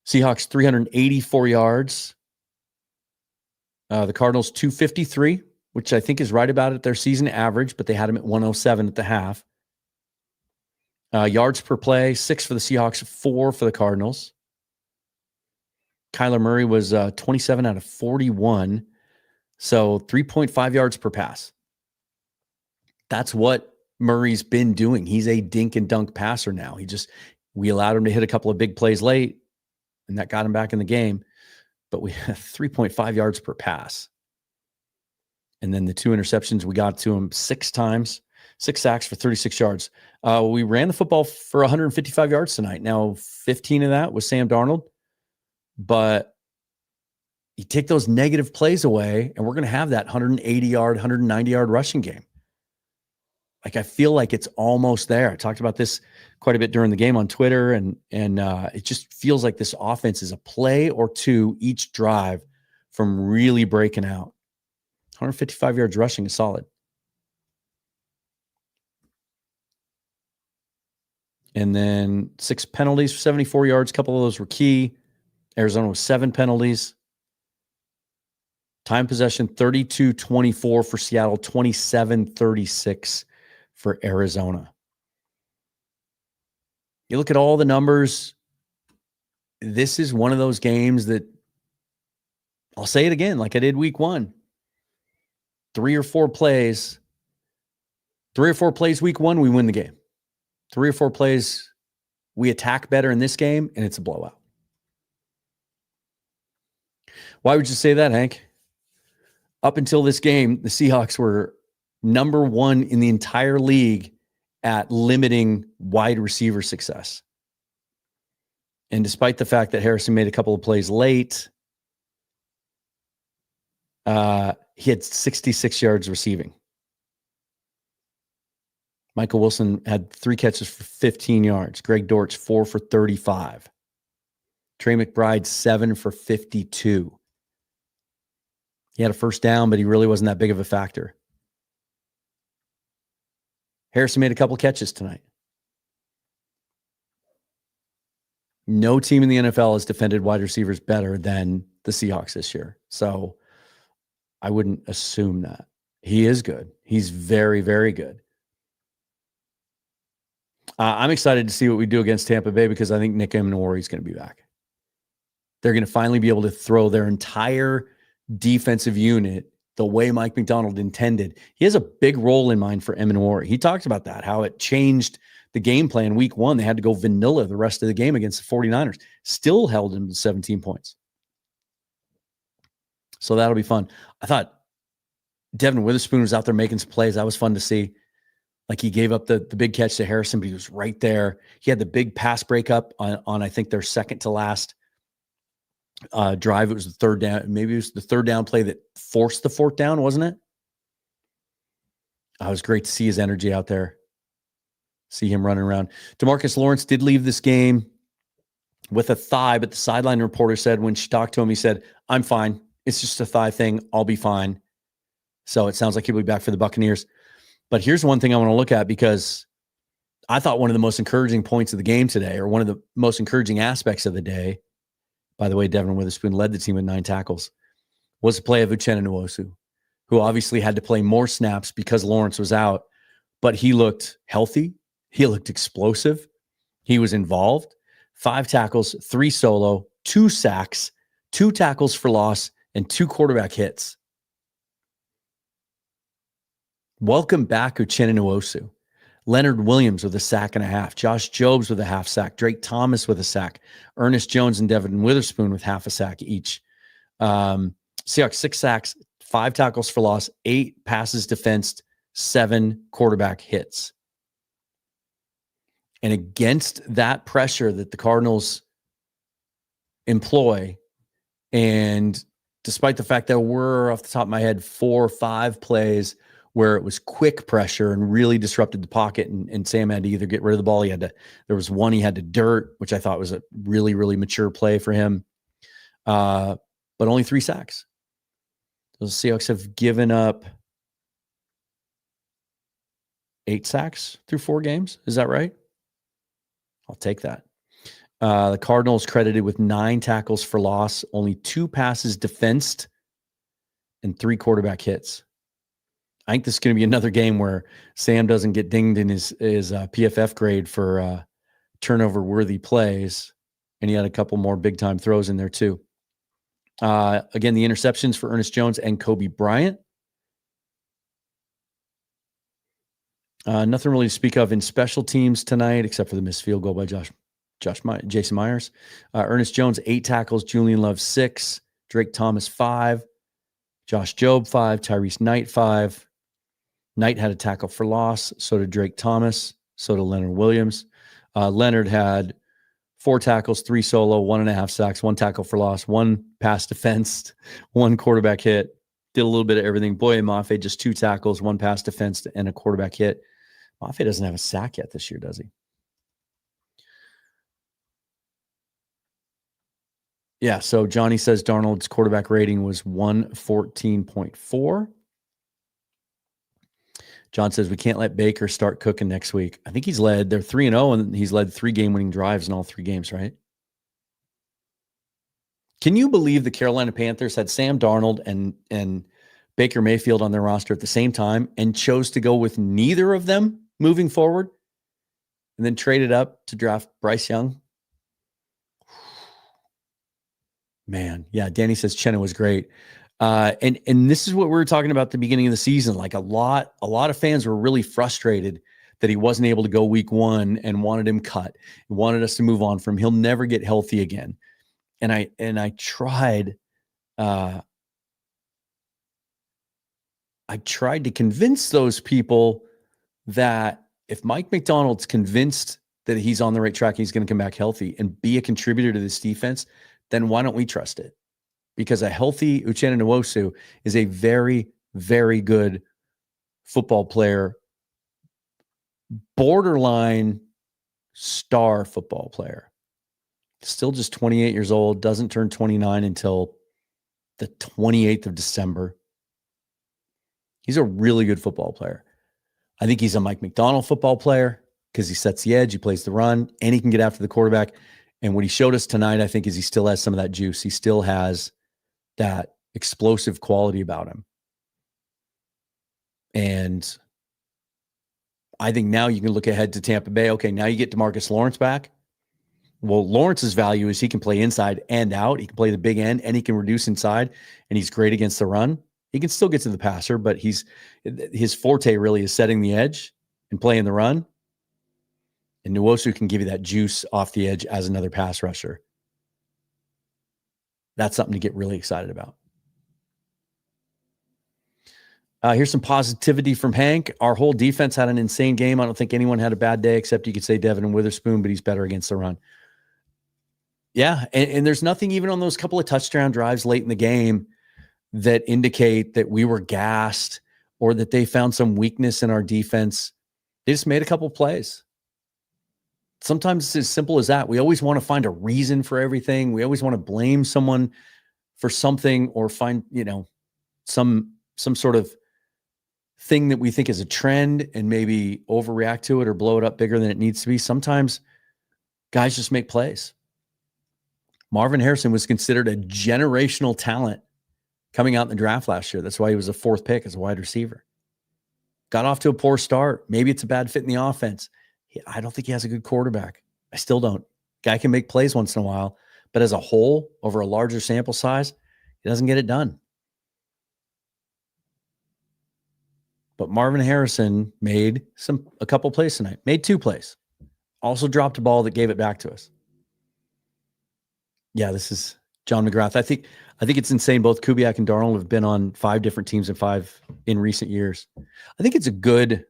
B: Seahawks 384 yards. The Cardinals 253, which I think is right about at their season average, but they had them at 107 at the half. Yards per play, 6 for the Seahawks, 4 for the Cardinals. Kyler Murray was 27 out of 41, so 3.5 yards per pass. That's what Murray's been doing. He's a dink and dunk passer now. We allowed him to hit a couple of big plays late, and that got him back in the game. But we have 3.5 yards per pass. And then the 2 interceptions, we got to him 6 times, 6 sacks for 36 yards. We ran the football for 155 yards tonight. Now, 15 of that was Sam Darnold. But you take those negative plays away, and we're going to have that 180-yard, 190-yard rushing game. Like, I feel like it's almost there. I talked about this quite a bit during the game on Twitter, and it just feels like this offense is a play or two each drive from really breaking out. 155 yards rushing is solid. And then 6 penalties for 74 yards. A couple of those were key. Arizona was 7 penalties. Time possession, 32-24 for Seattle, 27-36 for Arizona. You look at all the numbers. This is one of those games that, I'll say it again, like I did week 1. 3 or 4 plays week 1, we win the game. 3 or 4 plays, we attack better in this game, and it's a blowout. Why would you say that, Hank? Up until this game, the Seahawks were number 1 in the entire league at limiting wide receiver success. And despite the fact that Harrison made a couple of plays late, he had 66 yards receiving. Michael Wilson had 3 catches for 15 yards. Greg Dortch, 4 for 35. Trey McBride, 7 for 52. He had a first down, but he really wasn't that big of a factor. Harrison made a couple catches tonight. No team in the NFL has defended wide receivers better than the Seahawks this year. So I wouldn't assume that. He is good. He's very, very good. I'm excited to see what we do against Tampa Bay because I think Nick Amendola is going to be back. They're going to finally be able to throw their entire defensive unit the way Mike McDonald intended. He has a big role in mind for Amendola. He talked about that, how it changed the game plan week 1. They had to go vanilla the rest of the game against the 49ers. Still held him to 17 points. So that'll be fun. I thought Devin Witherspoon was out there making some plays. That was fun to see. Like, he gave up the big catch to Harrison, but he was right there. He had the big pass breakup on I think, their second to last drive. It was the third down. Maybe it was the third down play that forced the 4th down, wasn't it? It was great to see his energy out there. See him running around. DeMarcus Lawrence did leave this game with a thigh, but the sideline reporter said when she talked to him, he said, "I'm fine. It's just a thigh thing. I'll be fine." So it sounds like he'll be back for the Buccaneers. But here's one thing I want to look at, because I thought one of the most encouraging points of the game today, or one of the most encouraging aspects of the day, by the way, Devin Witherspoon led the team with 9 tackles, was the play of Uchenna Nwosu, who obviously had to play more snaps because Lawrence was out, but he looked healthy. He looked explosive. He was involved. 5 tackles, 3 solo, 2 sacks, 2 tackles for loss, and 2 quarterback hits. Welcome back, Uchenna Nwosu. Leonard Williams with a sack and a half. Josh Jobs with a half sack. Drake Thomas with a sack. Ernest Jones and Devin Witherspoon with half a sack each. Seahawks 6 sacks, 5 tackles for loss, 8 passes defensed, 7 quarterback hits. And against that pressure that the Cardinals employ, and despite the fact that we're, off the top of my head, 4 or 5 plays where it was quick pressure and really disrupted the pocket, and Sam had to either get rid of the ball. There was one he had to dirt, which I thought was a really, really mature play for him. But only 3 sacks. The Seahawks have given up 8 sacks through 4 games. Is that right? I'll take that. The Cardinals credited with 9 tackles for loss, only 2 passes defensed, and 3 quarterback hits. I think this is going to be another game where Sam doesn't get dinged in his PFF grade for turnover-worthy plays, and he had a couple more big-time throws in there too. Again, the interceptions for Ernest Jones and Kobe Bryant. Nothing really to speak of in special teams tonight, except for the missed field goal by Jason Myers. Ernest Jones, 8 tackles. Julian Love, 6. Drake Thomas, 5. Josh Jobe, 5. Tyrese Knight, 5. Knight had a tackle for loss. So did Drake Thomas. So did Leonard Williams. Leonard had 4 tackles, 3 solo, 1.5 sacks, 1 tackle for loss, 1 pass defensed, 1 quarterback hit. Did a little bit of everything. Boye Mafe, just 2 tackles, 1 pass defensed, and a quarterback hit. Mafe doesn't have a sack yet this year, does he? Yeah, so Johnny says Darnold's quarterback rating was 114.4. John says we can't let Baker start cooking next week. I think they're 3-0, and he's led 3 game-winning drives in all 3 games, right? Can you believe the Carolina Panthers had Sam Darnold and Baker Mayfield on their roster at the same time and chose to go with neither of them moving forward and then traded up to draft Bryce Young? Man, yeah, Danny says Chenna was great. And this is what we were talking about at the beginning of the season. Like a lot of fans were really frustrated that he wasn't able to go week 1 and wanted him cut, wanted us to move on from him. He'll never get healthy again. And I tried to convince those people that if Mike McDonald's convinced that he's on the right track, he's going to come back healthy and be a contributor to this defense, then why don't we trust it? Because a healthy Uchenna Nwosu is a very, very good football player, borderline star football player. Still just 28 years old, doesn't turn 29 until the 28th of December. He's a really good football player. I think he's a Mike McDonald football player because he sets the edge, he plays the run, and he can get after the quarterback. And what he showed us tonight, I think, is he still has some of that juice. He still has that explosive quality about him. And I think now you can look ahead to Tampa Bay. Okay, now you get DeMarcus Lawrence back. Well, Lawrence's value is he can play inside and out. He can play the big end, and he can reduce inside, and he's great against the run. He can still get to the passer, but his forte really is setting the edge and playing the run. And Nwosu can give you that juice off the edge as another pass rusher. That's something to get really excited about. Here's some positivity from Hank. Our whole defense had an insane game. I don't think anyone had a bad day, except you could say Devin Witherspoon, but he's better against the run. Yeah, and there's nothing even on those couple of touchdown drives late in the game that indicate that we were gassed or that they found some weakness in our defense. They just made a couple plays. Sometimes it's as simple as that. We always want to find a reason for everything. We always want to blame someone for something or find, some sort of thing that we think is a trend and maybe overreact to it or blow it up bigger than it needs to be. Sometimes guys just make plays. Marvin Harrison was considered a generational talent coming out in the draft last year. That's why he was a 4th pick as a wide receiver. Got off to a poor start. Maybe it's a bad fit in the offense. I don't think he has a good quarterback. I still don't. Guy can make plays once in a while, but as a whole, over a larger sample size, he doesn't get it done. But Marvin Harrison made a couple plays tonight. Made 2 plays. Also dropped a ball that gave it back to us. Yeah, this is John McGrath. I think it's insane. Both Kubiak and Darnold have been on 5 different teams in recent years. I think it's a good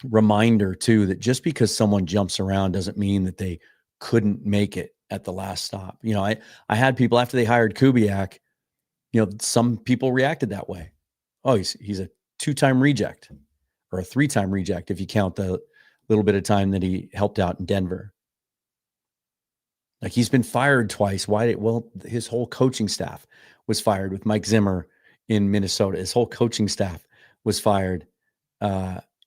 B: reminder too that just because someone jumps around doesn't mean that they couldn't make it at the last stop. I had people after they hired Kubiak, some people reacted that way. Oh, he's a 2-time reject or a 3-time reject if you count the little bit of time that he helped out in Denver. Like he's been fired twice. Why? Well, his whole coaching staff was fired with Mike Zimmer in Minnesota. His whole coaching staff was fired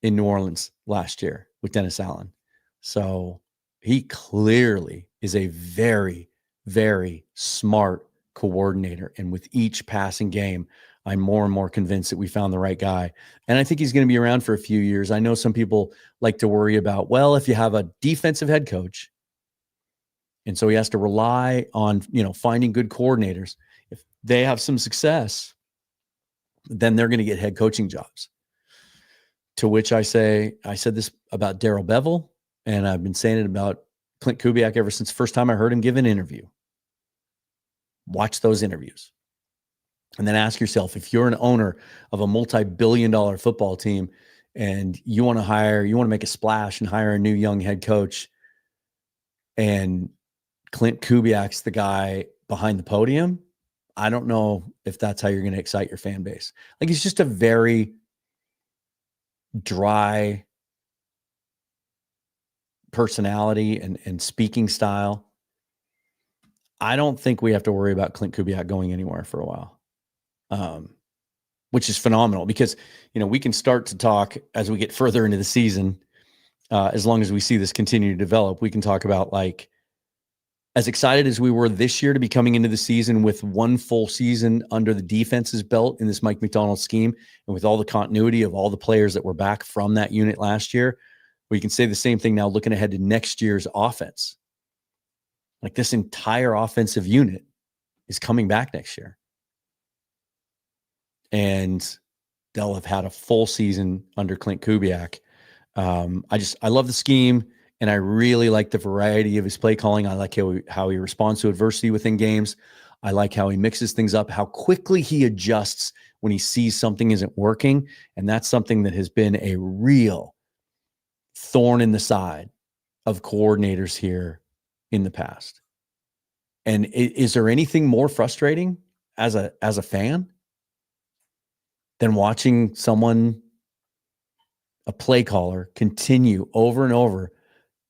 B: in New Orleans last year with Dennis Allen. So he clearly is a very, very smart coordinator. And with each passing game, I'm more and more convinced that we found the right guy. And I think he's going to be around for a few years. I know some people like to worry about, well, if you have a defensive head coach, and so he has to rely on, finding good coordinators. If they have some success, then they're going to get head coaching jobs. To which I said this about Darrell Bevell, and I've been saying it about Clint Kubiak ever since the first time I heard him give an interview. Watch those interviews. And then ask yourself, if you're an owner of a multi-billion-dollar football team and you want to make a splash and hire a new young head coach, and Clint Kubiak's the guy behind the podium, I don't know if that's how you're going to excite your fan base. Like, he's just a very dry personality and speaking style. I don't think we have to worry about Clint Kubiak going anywhere for a while, which is phenomenal because, we can start to talk as we get further into the season. As long as we see this continue to develop, we can talk about, like, as excited as we were this year to be coming into the season with one full season under the defense's belt in this Mike Macdonald scheme, and with all the continuity of all the players that were back from that unit last year, we can say the same thing now looking ahead to next year's offense. Like, this entire offensive unit is coming back next year. And they'll have had a full season under Clint Kubiak. I love the scheme. And I really like the variety of his play calling. I like how he responds to adversity within games. I like how he mixes things up, how quickly he adjusts when he sees something isn't working. And that's something that has been a real thorn in the side of coordinators here in the past. And is there anything more frustrating as a fan than watching a play caller, continue over and over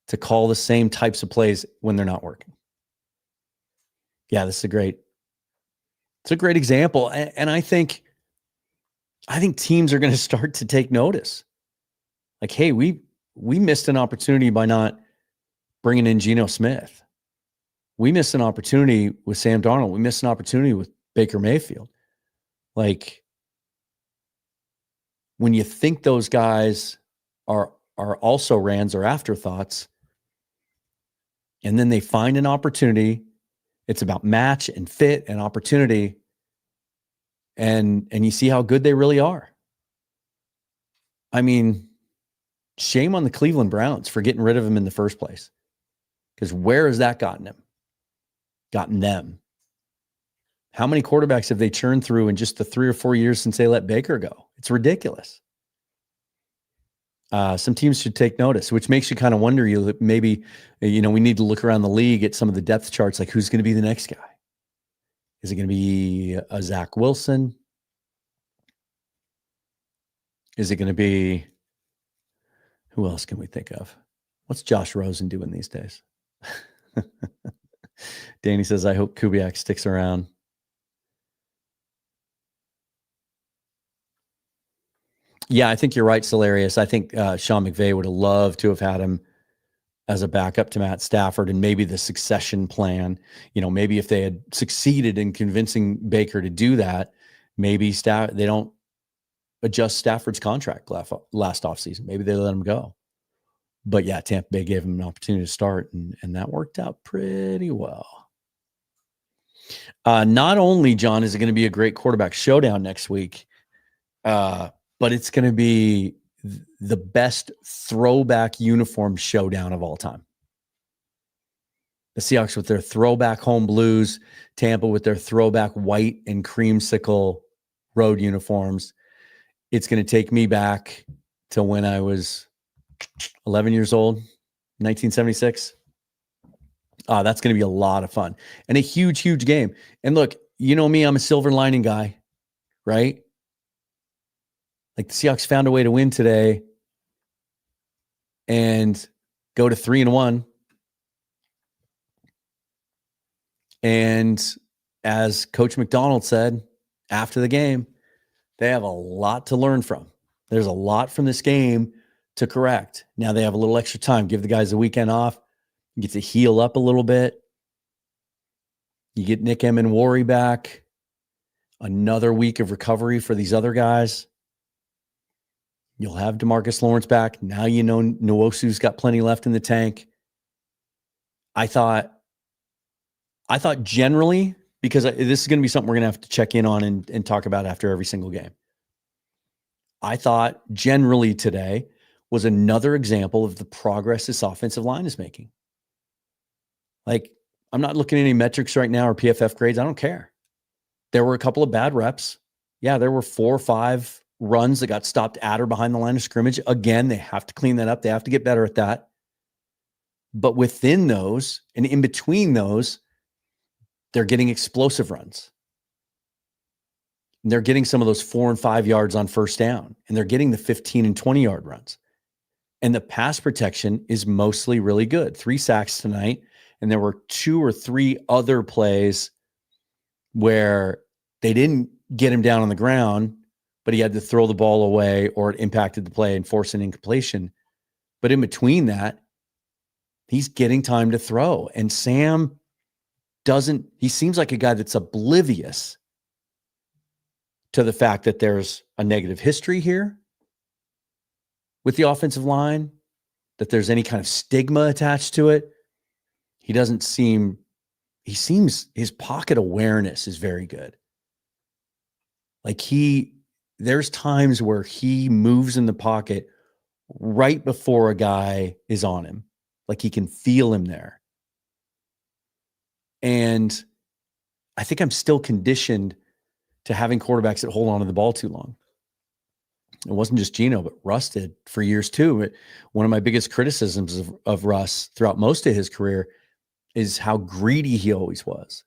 B: to call the same types of plays when they're not working? Yeah, it's a great example. And I think teams are going to start to take notice. Like, hey, we missed an opportunity by not bringing in Geno Smith. We missed an opportunity with Sam Darnold. We missed an opportunity with Baker Mayfield. Like, when you think those guys are also rans or afterthoughts, and then they find an opportunity, it's about match and fit and opportunity, and you see how good they really are. I mean, shame on the Cleveland Browns for getting rid of him in the first place. Because where has that gotten them? How many quarterbacks have they churned through in just the 3 or 4 years since they let Baker go? It's ridiculous. Some teams should take notice, which makes you kind of wonder, maybe, we need to look around the league at some of the depth charts, like, who's going to be the next guy? Is it going to be a Zach Wilson? Is it going to be, who else can we think of? What's Josh Rosen doing these days? Danny says, I hope Kubiak sticks around. Yeah, I think you're right, Solarius. I think Sean McVay would have loved to have had him as a backup to Matt Stafford, and maybe the succession plan. Maybe if they had succeeded in convincing Baker to do that, maybe they don't adjust Stafford's contract last offseason. Maybe they let him go. But yeah, Tampa Bay gave him an opportunity to start, and that worked out pretty well. Not only, John, is it going to be a great quarterback showdown next week, but it's going to be the best throwback uniform showdown of all time. The Seahawks with their throwback home blues, Tampa with their throwback white and creamsicle road uniforms. It's going to take me back to when I was 11 years old, 1976. That's going to be a lot of fun and a huge, huge game. And look, you know me, I'm a silver lining guy, right? Like, the Seahawks found a way to win today and go to 3-1. And as Coach McDonald said after the game, they have a lot to learn from. There's a lot from this game to correct. Now they have a little extra time. Give the guys a weekend off, get to heal up a little bit. You get Nick Emenwari back. Another week of recovery for these other guys. You'll have DeMarcus Lawrence back. Now you know Nwosu's got plenty left in the tank. I thought generally, because this is going to be something we're going to have to check in on and talk about after every single game. I thought generally today was another example of the progress this offensive line is making. Like, I'm not looking at any metrics right now or PFF grades. I don't care. There were a couple of bad reps. Yeah, there were 4 or 5 runs that got stopped at or behind the line of scrimmage. Again, they have to clean that up. They have to get better at that. But within those and in between those, they're getting explosive runs. And they're getting some of those 4 and 5 yards on first down. And they're getting the 15 and 20 yard runs. And the pass protection is mostly really good. 3 sacks tonight. And there were 2 or 3 other plays where they didn't get him down on the ground, but he had to throw the ball away or it impacted the play and force an incompletion. But in between that, he's getting time to throw. And Sam he seems like a guy that's oblivious to the fact that there's a negative history here with the offensive line, that there's any kind of stigma attached to it. His pocket awareness is very good. Like there's times where he moves in the pocket right before a guy is on him. Like he can feel him there. And I think I'm still conditioned to having quarterbacks that hold on to the ball too long. It wasn't just Geno, but Russ did for years too. One of my biggest criticisms of Russ throughout most of his career is how greedy he always was.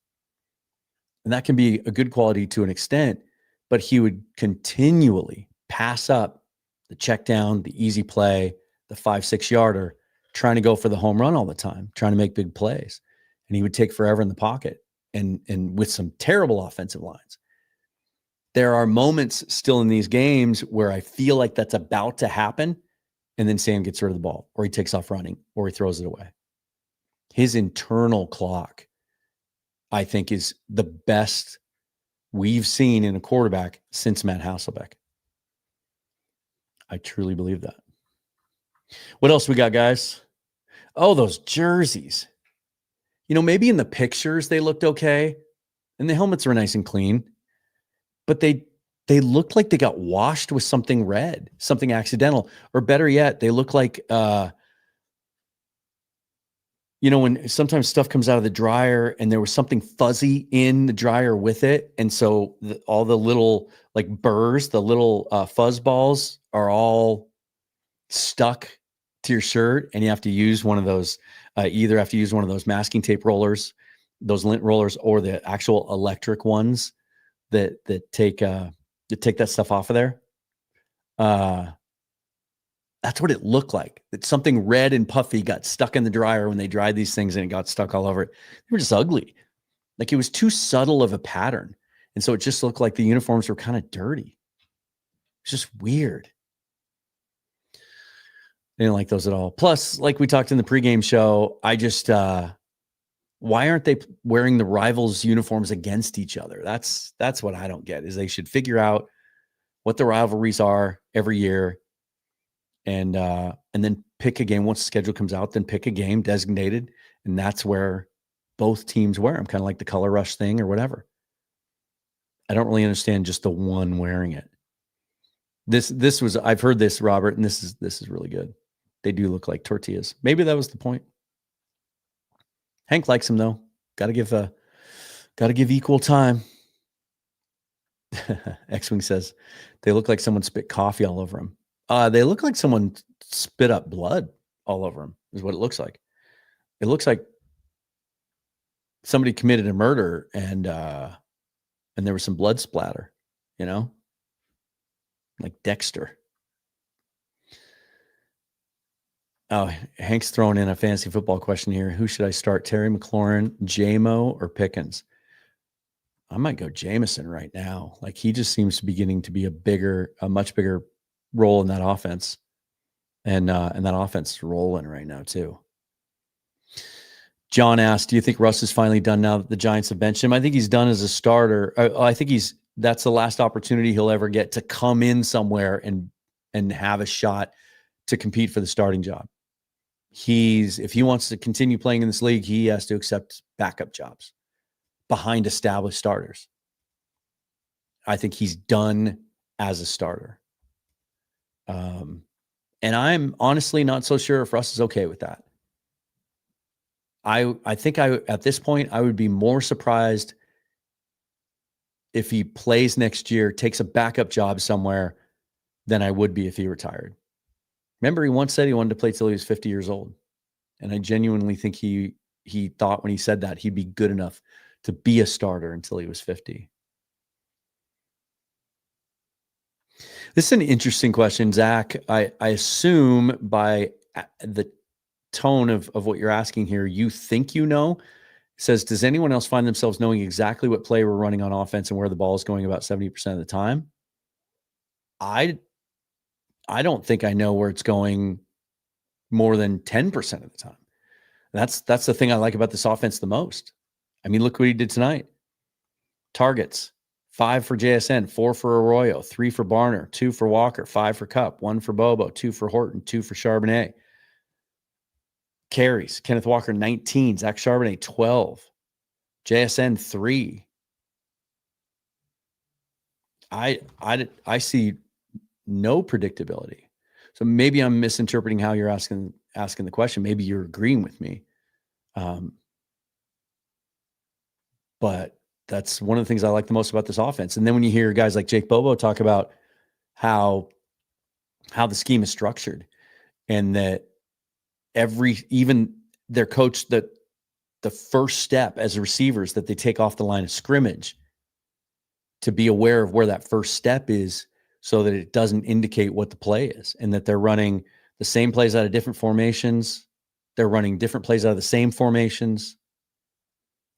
B: And that can be a good quality to an extent, but he would continually pass up the check down, the easy play, the 5-6 yarder, trying to go for the home run all the time, trying to make big plays. And he would take forever in the pocket and with some terrible offensive lines. There are moments still in these games where I feel like that's about to happen, and then Sam gets rid of the ball, or he takes off running, or he throws it away. His internal clock, I think, is the best we've seen in a quarterback since Matt Hasselbeck. I truly believe that. What else we got, guys? Oh, those jerseys. You know, maybe in the pictures they looked okay, and the helmets were nice and clean, but they looked like they got washed with something red, something accidental, or better yet, they look like, when sometimes stuff comes out of the dryer and there was something fuzzy in the dryer with it. And so all the little like burrs, the little fuzz balls are all stuck to your shirt, and you have to use one of those, either have to use one of those masking tape rollers, those lint rollers, or the actual electric ones that take that stuff off of there. That's what it looked like. That something red and puffy got stuck in the dryer when they dried these things, and it got stuck all over it. They were just ugly. Like it was too subtle of a pattern. And so it just looked like the uniforms were kind of dirty. It's just weird. I didn't like those at all. Plus, like we talked in the pregame show, I just, why aren't they wearing the rivals' uniforms against each other? That's what I don't get, is they should figure out what the rivalries are every year, and then pick a game. Once the schedule comes out, then pick a game designated, and that's where both teams wear them, kind of like the color rush thing or whatever. I don't really understand just the one wearing it. This was, I've heard this, Robert, and this is really good. They do look like tortillas. Maybe that was the point. Hank likes them though. Got to give equal time. X-Wing says they look like someone spit coffee all over them. They look like someone spit up blood all over them, is what it looks like. It looks like somebody committed a murder and there was some blood splatter, like Dexter. Oh, Hank's throwing in a fantasy football question here. Who should I start? Terry McLaurin, J-Mo, or Pickens? I might go Jameson right now. Like he just seems to be getting to be a much bigger role in that offense. And that offense is rolling right now too. John asked, do you think Russ is finally done now that the Giants have benched him? I think he's done as a starter. I think that's the last opportunity he'll ever get to come in somewhere and have a shot to compete for the starting job. If he wants to continue playing in this league, he has to accept backup jobs behind established starters. I think he's done as a starter. And I'm honestly not so sure if Russ is okay with that. I think at this point, I would be more surprised if he plays next year, takes a backup job somewhere, than I would be if he retired. Remember, he once said he wanted to play till he was 50 years old. And I genuinely think he thought when he said that he'd be good enough to be a starter until he was 50. This is an interesting question, Zach. I assume by the tone of what you're asking here, you think you know. It says, does anyone else find themselves knowing exactly what play we're running on offense and where the ball is going about 70% of the time? I don't think I know where it's going more than 10% of the time. That's the thing I like about this offense the most. I mean, look what he did tonight. Targets, 5 for JSN, 4 for Arroyo, 3 for Barner, 2 for Walker, 5 for Kupp, 1 for Bobo, 2 for Horton, 2 for Charbonnet. Carries, Kenneth Walker, 19, Zach Charbonnet, 12, JSN, 3. I see no predictability. So maybe I'm misinterpreting how you're asking the question. Maybe you're agreeing with me. But that's one of the things I like the most about this offense. And then when you hear guys like Jake Bobo talk about how the scheme is structured and that even their coach, that the first step as receivers that they take off the line of scrimmage to be aware of where that first step is so that it doesn't indicate what the play is, and that they're running the same plays out of different formations. They're running different plays out of the same formations.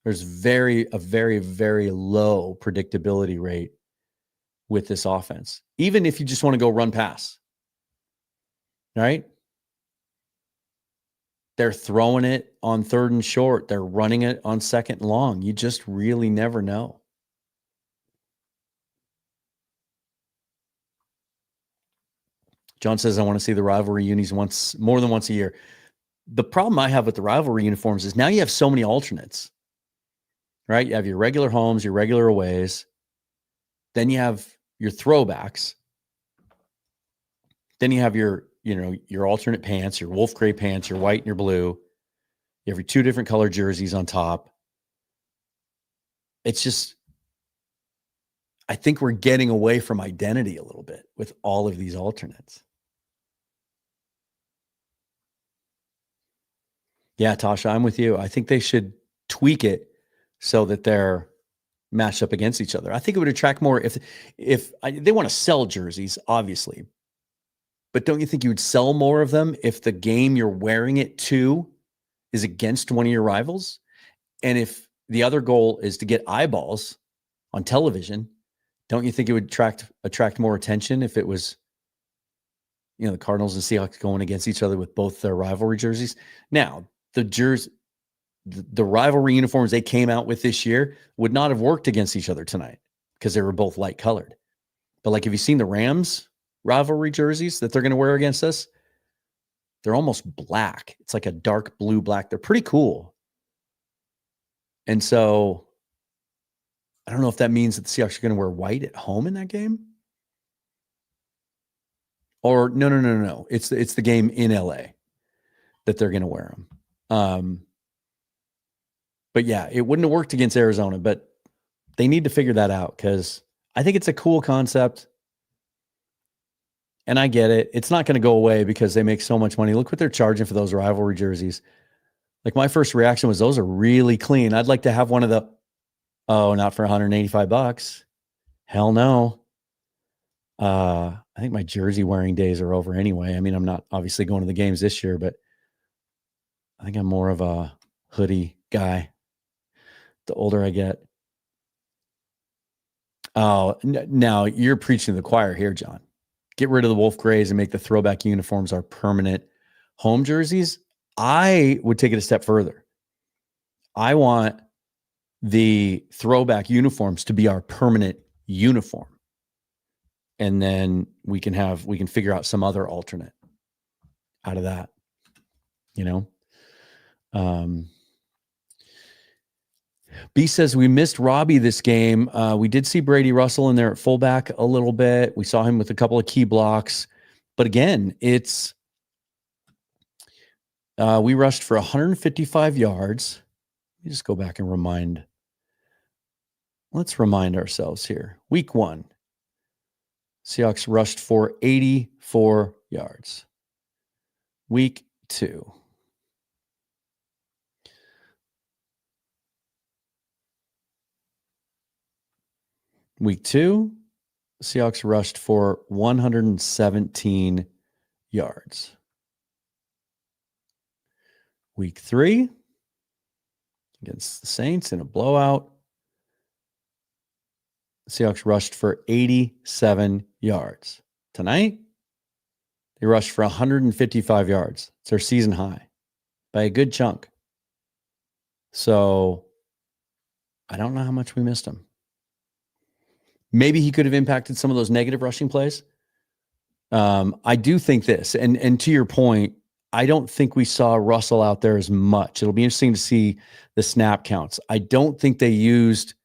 B: There's a very, very low predictability rate with this offense. Even if you just want to go run pass, right? They're throwing it on 3rd and short. They're running it on 2nd and long. You just really never know. John says, I want to see the rivalry unis more than once a year. The problem I have with the rivalry uniforms is now you have so many alternates, right? You have your regular homes, your regular aways. Then you have your throwbacks. Then you have your alternate pants, your wolf gray pants, your white and your blue. You have your 2 different color jerseys on top. It's just, I think we're getting away from identity a little bit with all of these alternates. Yeah, Tasha, I'm with you. I think they should tweak it so that they're matched up against each other. I think it would attract more if they want to sell jerseys, obviously. But don't you think you would sell more of them if the game you're wearing it to is against one of your rivals? And if the other goal is to get eyeballs on television, don't you think it would attract more attention if it was, the Cardinals and Seahawks going against each other with both their rivalry jerseys? Now, the rivalry uniforms they came out with this year would not have worked against each other tonight because they were both light colored. But like, have you seen the Rams rivalry jerseys that they're going to wear against us? They're almost black. It's like a dark blue black. They're pretty cool. And so I don't know if that means that the Seahawks are going to wear white at home in that game. Or no. It's the game in LA that they're going to wear them. But yeah, it wouldn't have worked against Arizona, but they need to figure that out because I think it's a cool concept. And I get it. It's not going to go away because they make so much money. Look what they're charging for those rivalry jerseys. Like, my first reaction was, those are really clean. I'd like to have one of the, not for $185. Hell no. I think my jersey wearing days are over anyway. I mean, I'm not obviously going to the games this year, but I think I'm more of a hoodie guy the older I get. Oh, now you're preaching to the choir here, John. Get rid of the wolf grays and make the throwback uniforms our permanent home jerseys. I would take it a step further. I want the throwback uniforms to be our permanent uniform. And then we can figure out some other alternate out of that, B says we missed Robbie this game. We did see Brady Russell in there at fullback a little bit. We saw him with a couple of key blocks, but again, we rushed for 155 yards. Let me just go back and let's remind ourselves here. Week 1, Seahawks rushed for 84 yards. Week 2. Week 2, Seahawks rushed for 117 yards. Week 3, against the Saints in a blowout, Seahawks rushed for 87 yards. Tonight, they rushed for 155 yards. It's their season high by a good chunk. So I don't know how much we missed him. Maybe he could have impacted some of those negative rushing plays. I do think this, and to your point, I don't think we saw Russell out there as much. It'll be interesting to see the snap counts. I don't think they used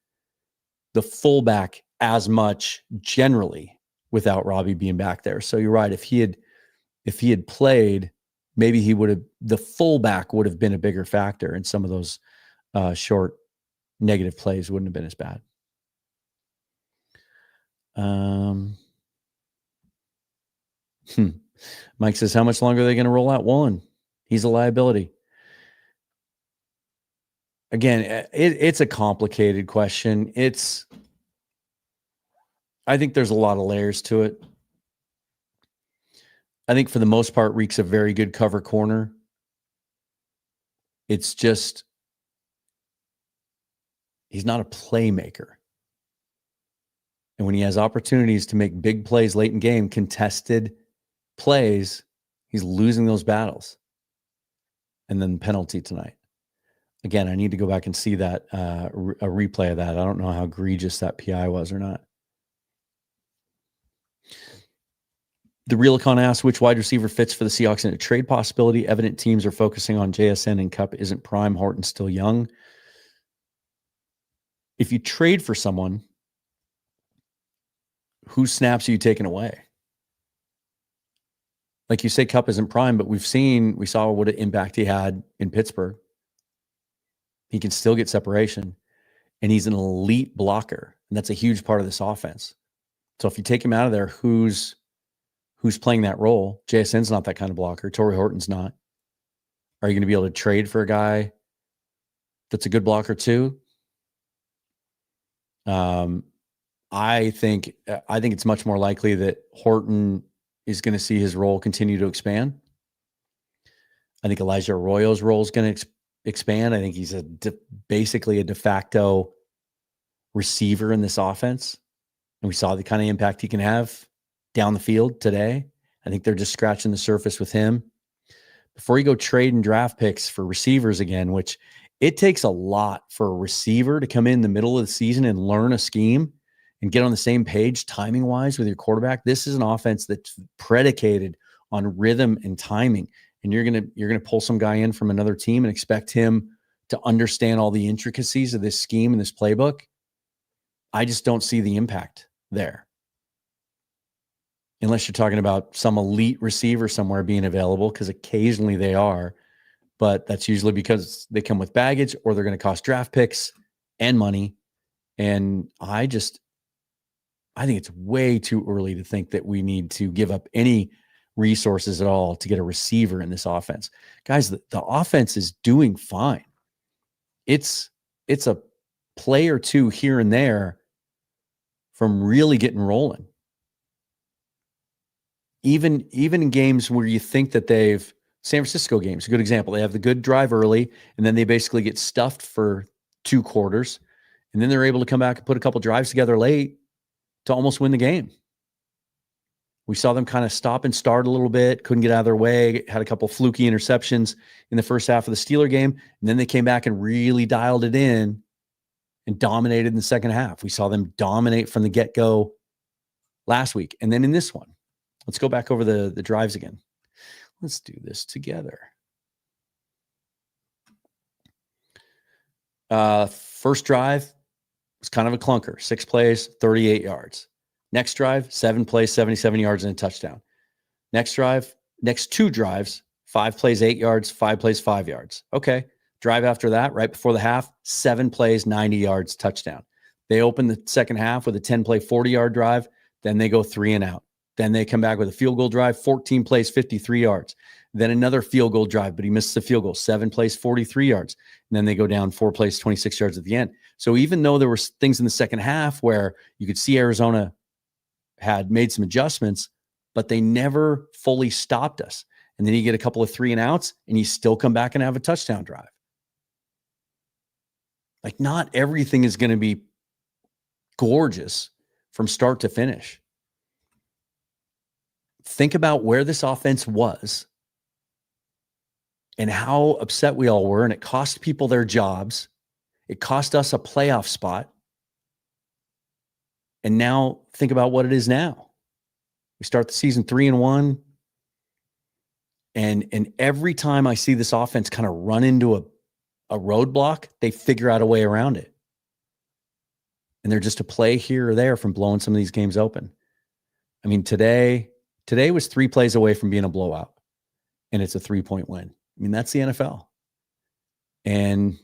B: the fullback as much generally without Robbie being back there. So you're right. If he had played, maybe the fullback would have been a bigger factor, and some of those short negative plays wouldn't have been as bad. Mike says, how much longer are they going to roll out Woolen? He's a liability. Again, it's a complicated question. I think there's a lot of layers to it. I think for the most part, Reek's a very good cover corner. It's just, he's not a playmaker. And when he has opportunities to make big plays late in game, contested plays, he's losing those battles. And then penalty tonight. Again, I need to go back and see that, a replay of that. I don't know how egregious that PI was or not. The Realicon asks, which wide receiver fits for the Seahawks in a trade possibility? Evident teams are focusing on JSN and Kupp isn't prime. Horton's still young. If you trade for someone, whose snaps are you taking away? Like you say, Kupp isn't prime, but we saw what an impact he had in Pittsburgh. He can still get separation, and he's an elite blocker, and that's a huge part of this offense. So if you take him out of there, who's playing that role? JSN's not that kind of blocker. Torrey Horton's not. Are you going to be able to trade for a guy that's a good blocker too? I think it's much more likely that Horton is going to see his role continue to expand. I think Elijah Arroyo's role is going to expand. I think he's basically a de facto receiver in this offense. And we saw the kind of impact he can have down the field today. I think they're just scratching the surface with him. Before you go trade and draft picks for receivers again, which it takes a lot for a receiver to come in the middle of the season and learn a scheme and get on the same page timing wise with your quarterback. This is an offense that's predicated on rhythm and timing. And you're going to pull some guy in from another team and expect him to understand all the intricacies of this scheme and this playbook. I just don't see the impact there. Unless you're talking about some elite receiver somewhere being available, because occasionally they are, but that's usually because they come with baggage or they're going to cost draft picks and money. And I think it's way too early to think that we need to give up any resources at all to get a receiver in this offense. Guys, the offense is doing fine. It's a play or two here and there from really getting rolling. Even in games where you think that San Francisco games, a good example. They have the good drive early, and then they basically get stuffed for 2 quarters, and then they're able to come back and put a couple drives together late to almost win the game We saw them kind of stop and start a little bit, couldn't get out of their way, had a couple fluky interceptions in the first half of the Steeler game, and then they came back and really dialed it in and dominated in the second half. We saw them dominate from the get-go last week. And then in this one, let's go back over the drives again. Let's do this together. First drive was kind of a clunker. 6 plays, 38 yards. Next drive, 7 plays, 77 yards and a touchdown. Next drive, next 2 drives, 5 plays, 8 yards, 5 plays, 5 yards. Okay. Drive after that, right before the half, 7 plays, 90 yards, touchdown. They open the second half with a 10-play, 40-yard drive. Then they go 3 and out. Then they come back with a field goal drive, 14 plays, 53 yards. Then another field goal drive, but he misses the field goal, 7 plays, 43 yards. And then they go down 4 plays, 26 yards at the end. So even though there were things in the second half where you could see Arizona had made some adjustments, but they never fully stopped us. And then you get a couple of 3 and outs and you still come back and have a touchdown drive. Like, not everything is going to be gorgeous from start to finish. Think about where this offense was and how upset we all were, and it cost people their jobs. It cost us a playoff spot. And now think about what it is now. We start the season 3-1. And every time I see this offense kind of run into a roadblock, they figure out a way around it. And they're just a play here or there from blowing some of these games open. I mean, today was 3 plays away from being a blowout, and it's a 3-point win. I mean, that's the NFL. And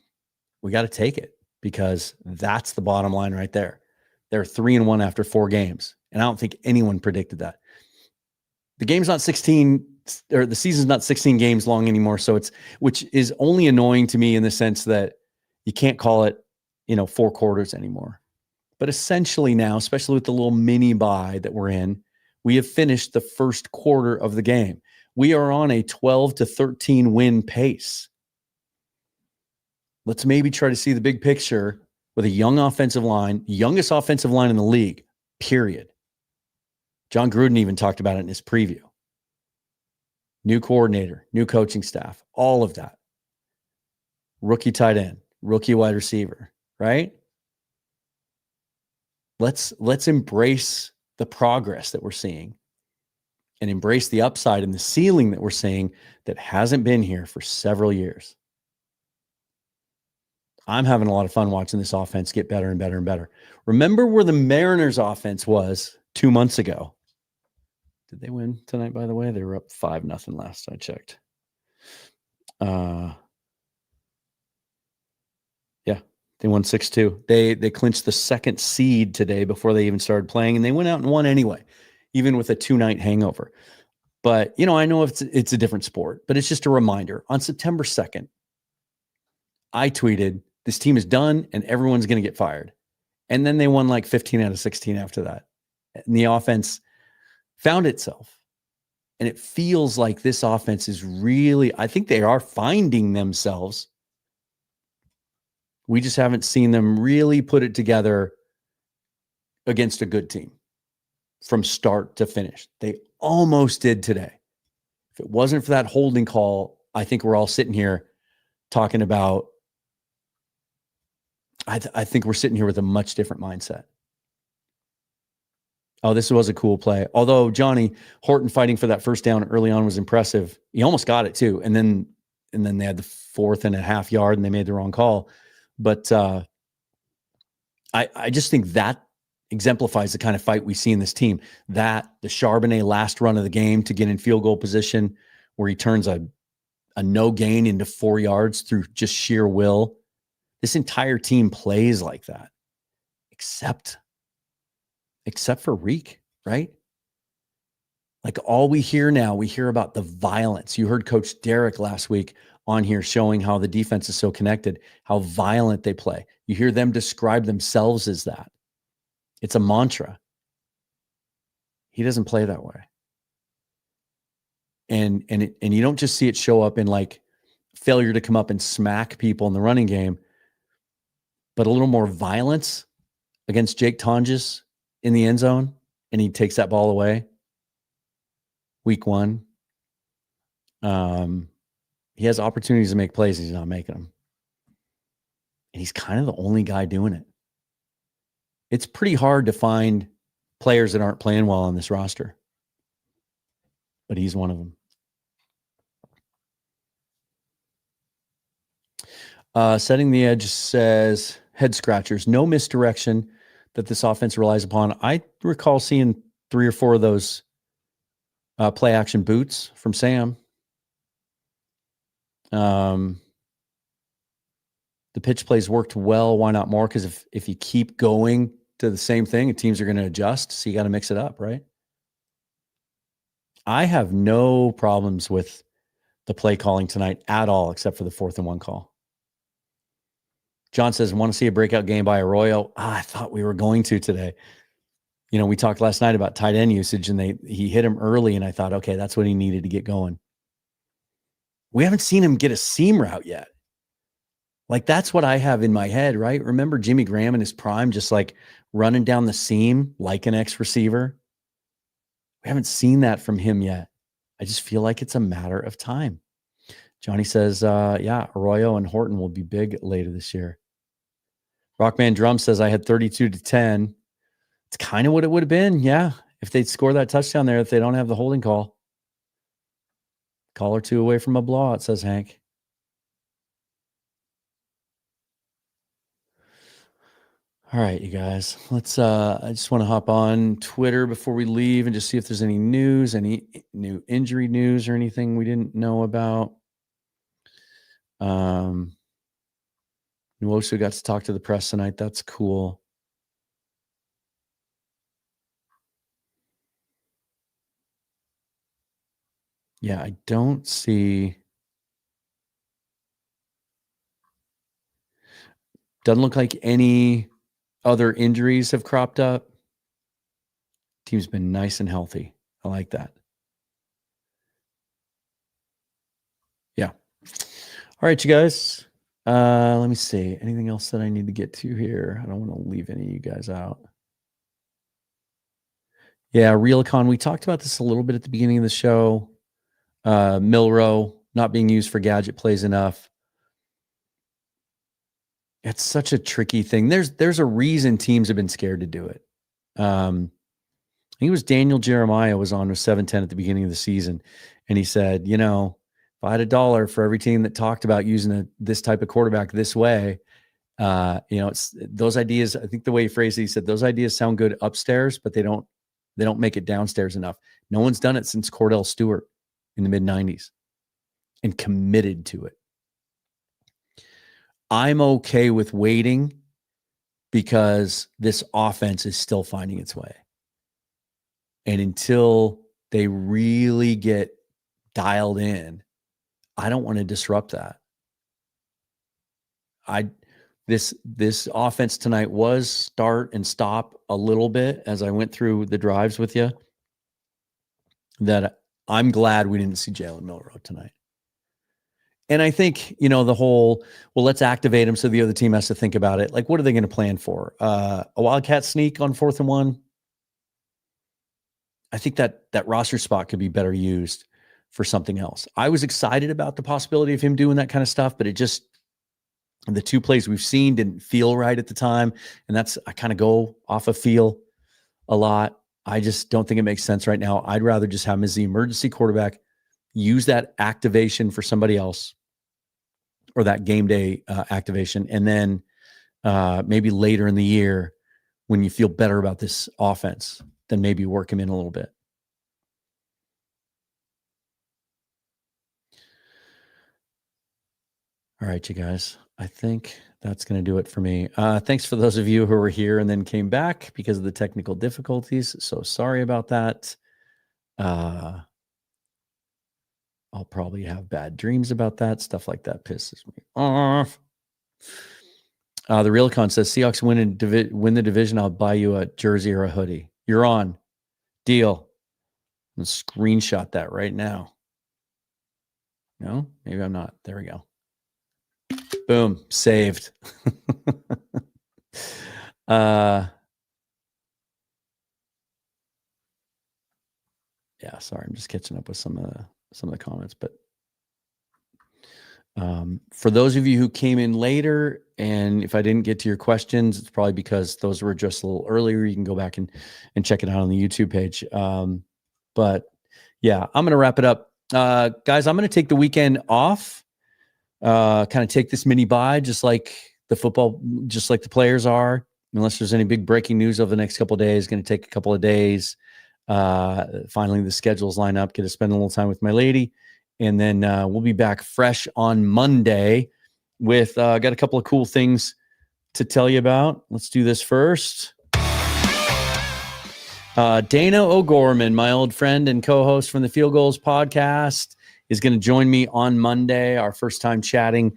B: we got to take it, because that's the bottom line right there. They're 3-1 after 4 games. And I don't think anyone predicted that. The game's not 16, or the season's not 16 games long anymore. So which is only annoying to me in the sense that you can't call it, 4 quarters anymore. But essentially now, especially with the little mini bye that we're in, we have finished the first quarter of the game. We are on a 12-13 win pace. Let's maybe try to see the big picture with a young offensive line, youngest offensive line in the league, period. John Gruden even talked about it in his preview. New coordinator, new coaching staff, all of that. Rookie tight end, rookie wide receiver, right? Let's embrace the progress that we're seeing and embrace the upside and the ceiling that we're seeing that hasn't been here for several years. I'm having a lot of fun watching this offense get better and better and better. Remember where the Mariners offense was 2 months ago. Did they win tonight, by the way? They were up 5-0 last I checked. Yeah, they won 6-2. They clinched the 2nd seed today before they even started playing, and they went out and won anyway, even with a 2-night hangover. But, I know it's a different sport, but it's just a reminder. On September 2nd, I tweeted, this team is done and everyone's going to get fired. And then they won like 15 out of 16 after that. And the offense found itself. And it feels like this offense is really, I think they are finding themselves. We just haven't seen them really put it together against a good team from start to finish. They almost did today. If it wasn't for that holding call, I think we're all sitting here talking about, I think we're sitting here with a much different mindset. Oh, this was a cool play. Although Johnny Horton fighting for that first down early on was impressive. He almost got it too. And then they had the 4.5 yard and they made the wrong call. But I just think that exemplifies the kind of fight we see in this team. That the Charbonnet last run of the game to get in field goal position where he turns a no gain into 4 yards through just sheer will. This entire team plays like that, except for Reek, right? Like all we hear now, we hear about the violence. You heard Coach Derek last week on here showing how the defense is so connected, how violent they play. You hear them describe themselves as that. It's a mantra. He doesn't play that way. And you don't just see it show up in like failure to come up and smack people in the running game, but a little more violence against Jake Tonjes in the end zone, and he takes that ball away. week 1. He has opportunities to make plays, and he's not making them. And he's kind of the only guy doing it. It's pretty hard to find players that aren't playing well on this roster. But he's one of them. Setting the Edge says, head scratchers, no misdirection that this offense relies upon. I recall seeing 3 or 4 of those play action boots from Sam. The pitch plays worked well. Why not more? Because if you keep going to the same thing, teams are going to adjust. So you got to mix it up, right? I have no problems with the play calling tonight at all, except for the 4th and 1 call. John says, want to see a breakout game by Arroyo? I thought we were going to today. You know, we talked last night about tight end usage, and he hit him early, and I thought, okay, that's what he needed to get going. We haven't seen him get a seam route yet. Like, that's what I have in my head, right? Remember Jimmy Graham in his prime, just like running down the seam like an ex-receiver? We haven't seen that from him yet. I just feel like it's a matter of time. Johnny says, yeah, Arroyo and Horton will be big later this year. Rockman Drum says, I had 32-10. It's kind of what it would have been, yeah, if they'd score that touchdown there, if they don't have the holding call. Call or 2 away from a blowout, says Hank. All right, you guys. Let's I just want to hop on Twitter before we leave and just see if there's any news, any new injury news or anything we didn't know about. Nwosu got to talk to the press tonight. That's cool. Yeah, I don't see. Doesn't look like any other injuries have cropped up. Team's been nice and healthy. I like that. Yeah. All right, you guys. Let me see. Anything else that I need to get to here? I don't want to leave any of you guys out. Yeah, Realcon. We talked about this a little bit at the beginning of the show. Milrow not being used for gadget plays enough. It's such a tricky thing. There's a reason teams have been scared to do it. I think it was Daniel Jeremiah was on with 710 at the beginning of the season, and he said, you know, if I had $1 for every team that talked about using this type of quarterback this way, you know, it's those ideas. I think the way he phrased it, he said those ideas sound good upstairs, but they don't make it downstairs enough. No one's done it since Cordell Stewart in the mid 90s and committed to it. I'm okay with waiting because this offense is still finding its way. And until they really get dialed in, I don't want to disrupt that. This offense tonight was start and stop a little bit as I went through the drives with you. That I'm glad we didn't see Jalen Milrow tonight. And I think, you know, the whole, well, let's activate him so the other team has to think about it. Like, what are they going to plan for? A wildcat sneak on 4th and 1? I think that roster spot could be better used for something else. I was excited about the possibility of him doing that kind of stuff, but it just, the 2 plays we've seen didn't feel right at the time. And I kind of go off of feel a lot. I just don't think it makes sense right now. I'd rather just have him as the emergency quarterback, use that activation for somebody else, or that game day activation. And then maybe later in the year, when you feel better about this offense, then maybe work him in a little bit. All right, you guys. I think that's going to do it for me. Thanks for those of you who were here and then came back because of the technical difficulties. So sorry about that. I'll probably have bad dreams about that. Stuff like that pisses me off. The Realcon says, Seahawks win the division. I'll buy you a jersey or a hoodie. You're on. Deal. I'm going to screenshot that right now. No, maybe I'm not. There we go. Boom. Saved. Yeah, Yeah, sorry, I'm just catching up with some of the comments. But for those of you who came in later, and if I didn't get to your questions, it's probably because those were just a little earlier. You can go back and check it out on the YouTube page. But yeah, I'm going to wrap it up. Guys, I'm going to take the weekend off, kind of take this mini bye, just like the players are, unless there's any big breaking news over the next couple of days. Going to take a couple of days. Finally, the schedules line up, get to spend a little time with my lady. And then we'll be back fresh on Monday with got a couple of cool things to tell you about. Let's do this first. Dana O'Gorman, my old friend and co-host from the Field Goals podcast, is going to join me on Monday, our first time chatting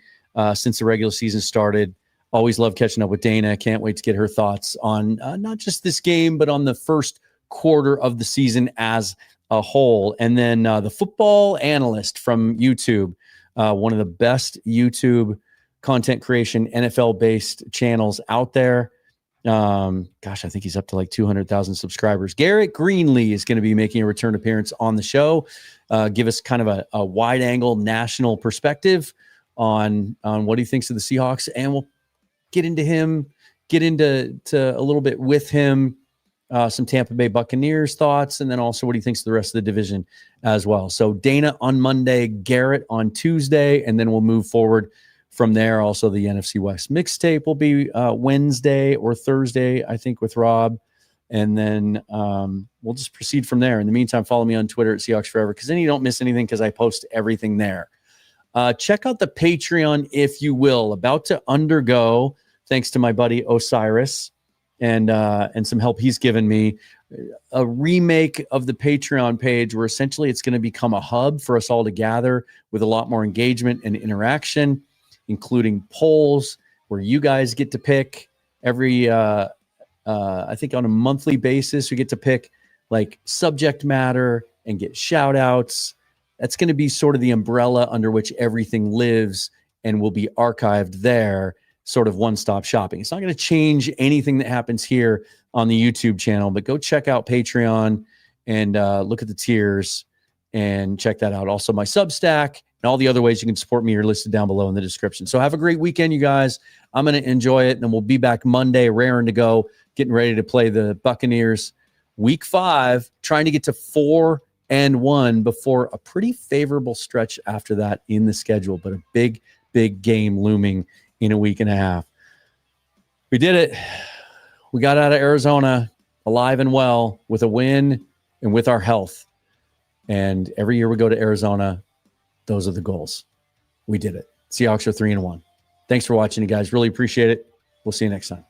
B: since the regular season started. Always love catching up with Dana. Can't wait to get her thoughts on not just this game, but on the first quarter of the season as a whole. And then the football analyst from YouTube, one of the best YouTube content creation, NFL-based channels out there. Gosh, I think he's up to like 200,000 subscribers. Garrett Greenlee is going to be making a return appearance on the show. Give us kind of a wide-angle national perspective on what he thinks of the Seahawks, and we'll get into a little bit with him. Some Tampa Bay Buccaneers thoughts, and then also what he thinks of the rest of the division as well. So Dana on Monday, Garrett on Tuesday, and then we'll move forward from there. Also, the NFC West mixtape will be Wednesday or Thursday, I think, with Rob. And then we'll just proceed from there. In the meantime, follow me on Twitter at Seahawks Forever, because then you don't miss anything, because I post everything there. Check out the Patreon, if you will. About to undergo, thanks to my buddy Osiris, and some help he's given me, a remake of the Patreon page, where essentially it's going to become a hub for us all to gather with a lot more engagement and interaction, including polls where you guys get to pick every, I think on a monthly basis, we get to pick like subject matter and get shout outs. That's going to be sort of the umbrella under which everything lives and will be archived there. Sort of one-stop shopping. It's not going to change anything that happens here on the YouTube channel, but go check out Patreon and look at the tiers and check that out. Also, my Substack and all the other ways you can support me are listed down below in the description. So have a great weekend, you guys. I'm going to enjoy it, and then we'll be back Monday, raring to go, getting ready to play the Buccaneers week 5, trying to get to 4-1 before a pretty favorable stretch after that in the schedule, but a big, big game looming in a week and a half. We did it. We got out of Arizona alive and well with a win and with our health. And every year we go to Arizona, those are the goals. We did it. Seahawks are 3-1. Thanks for watching, you guys. Really appreciate it. We'll see you next time.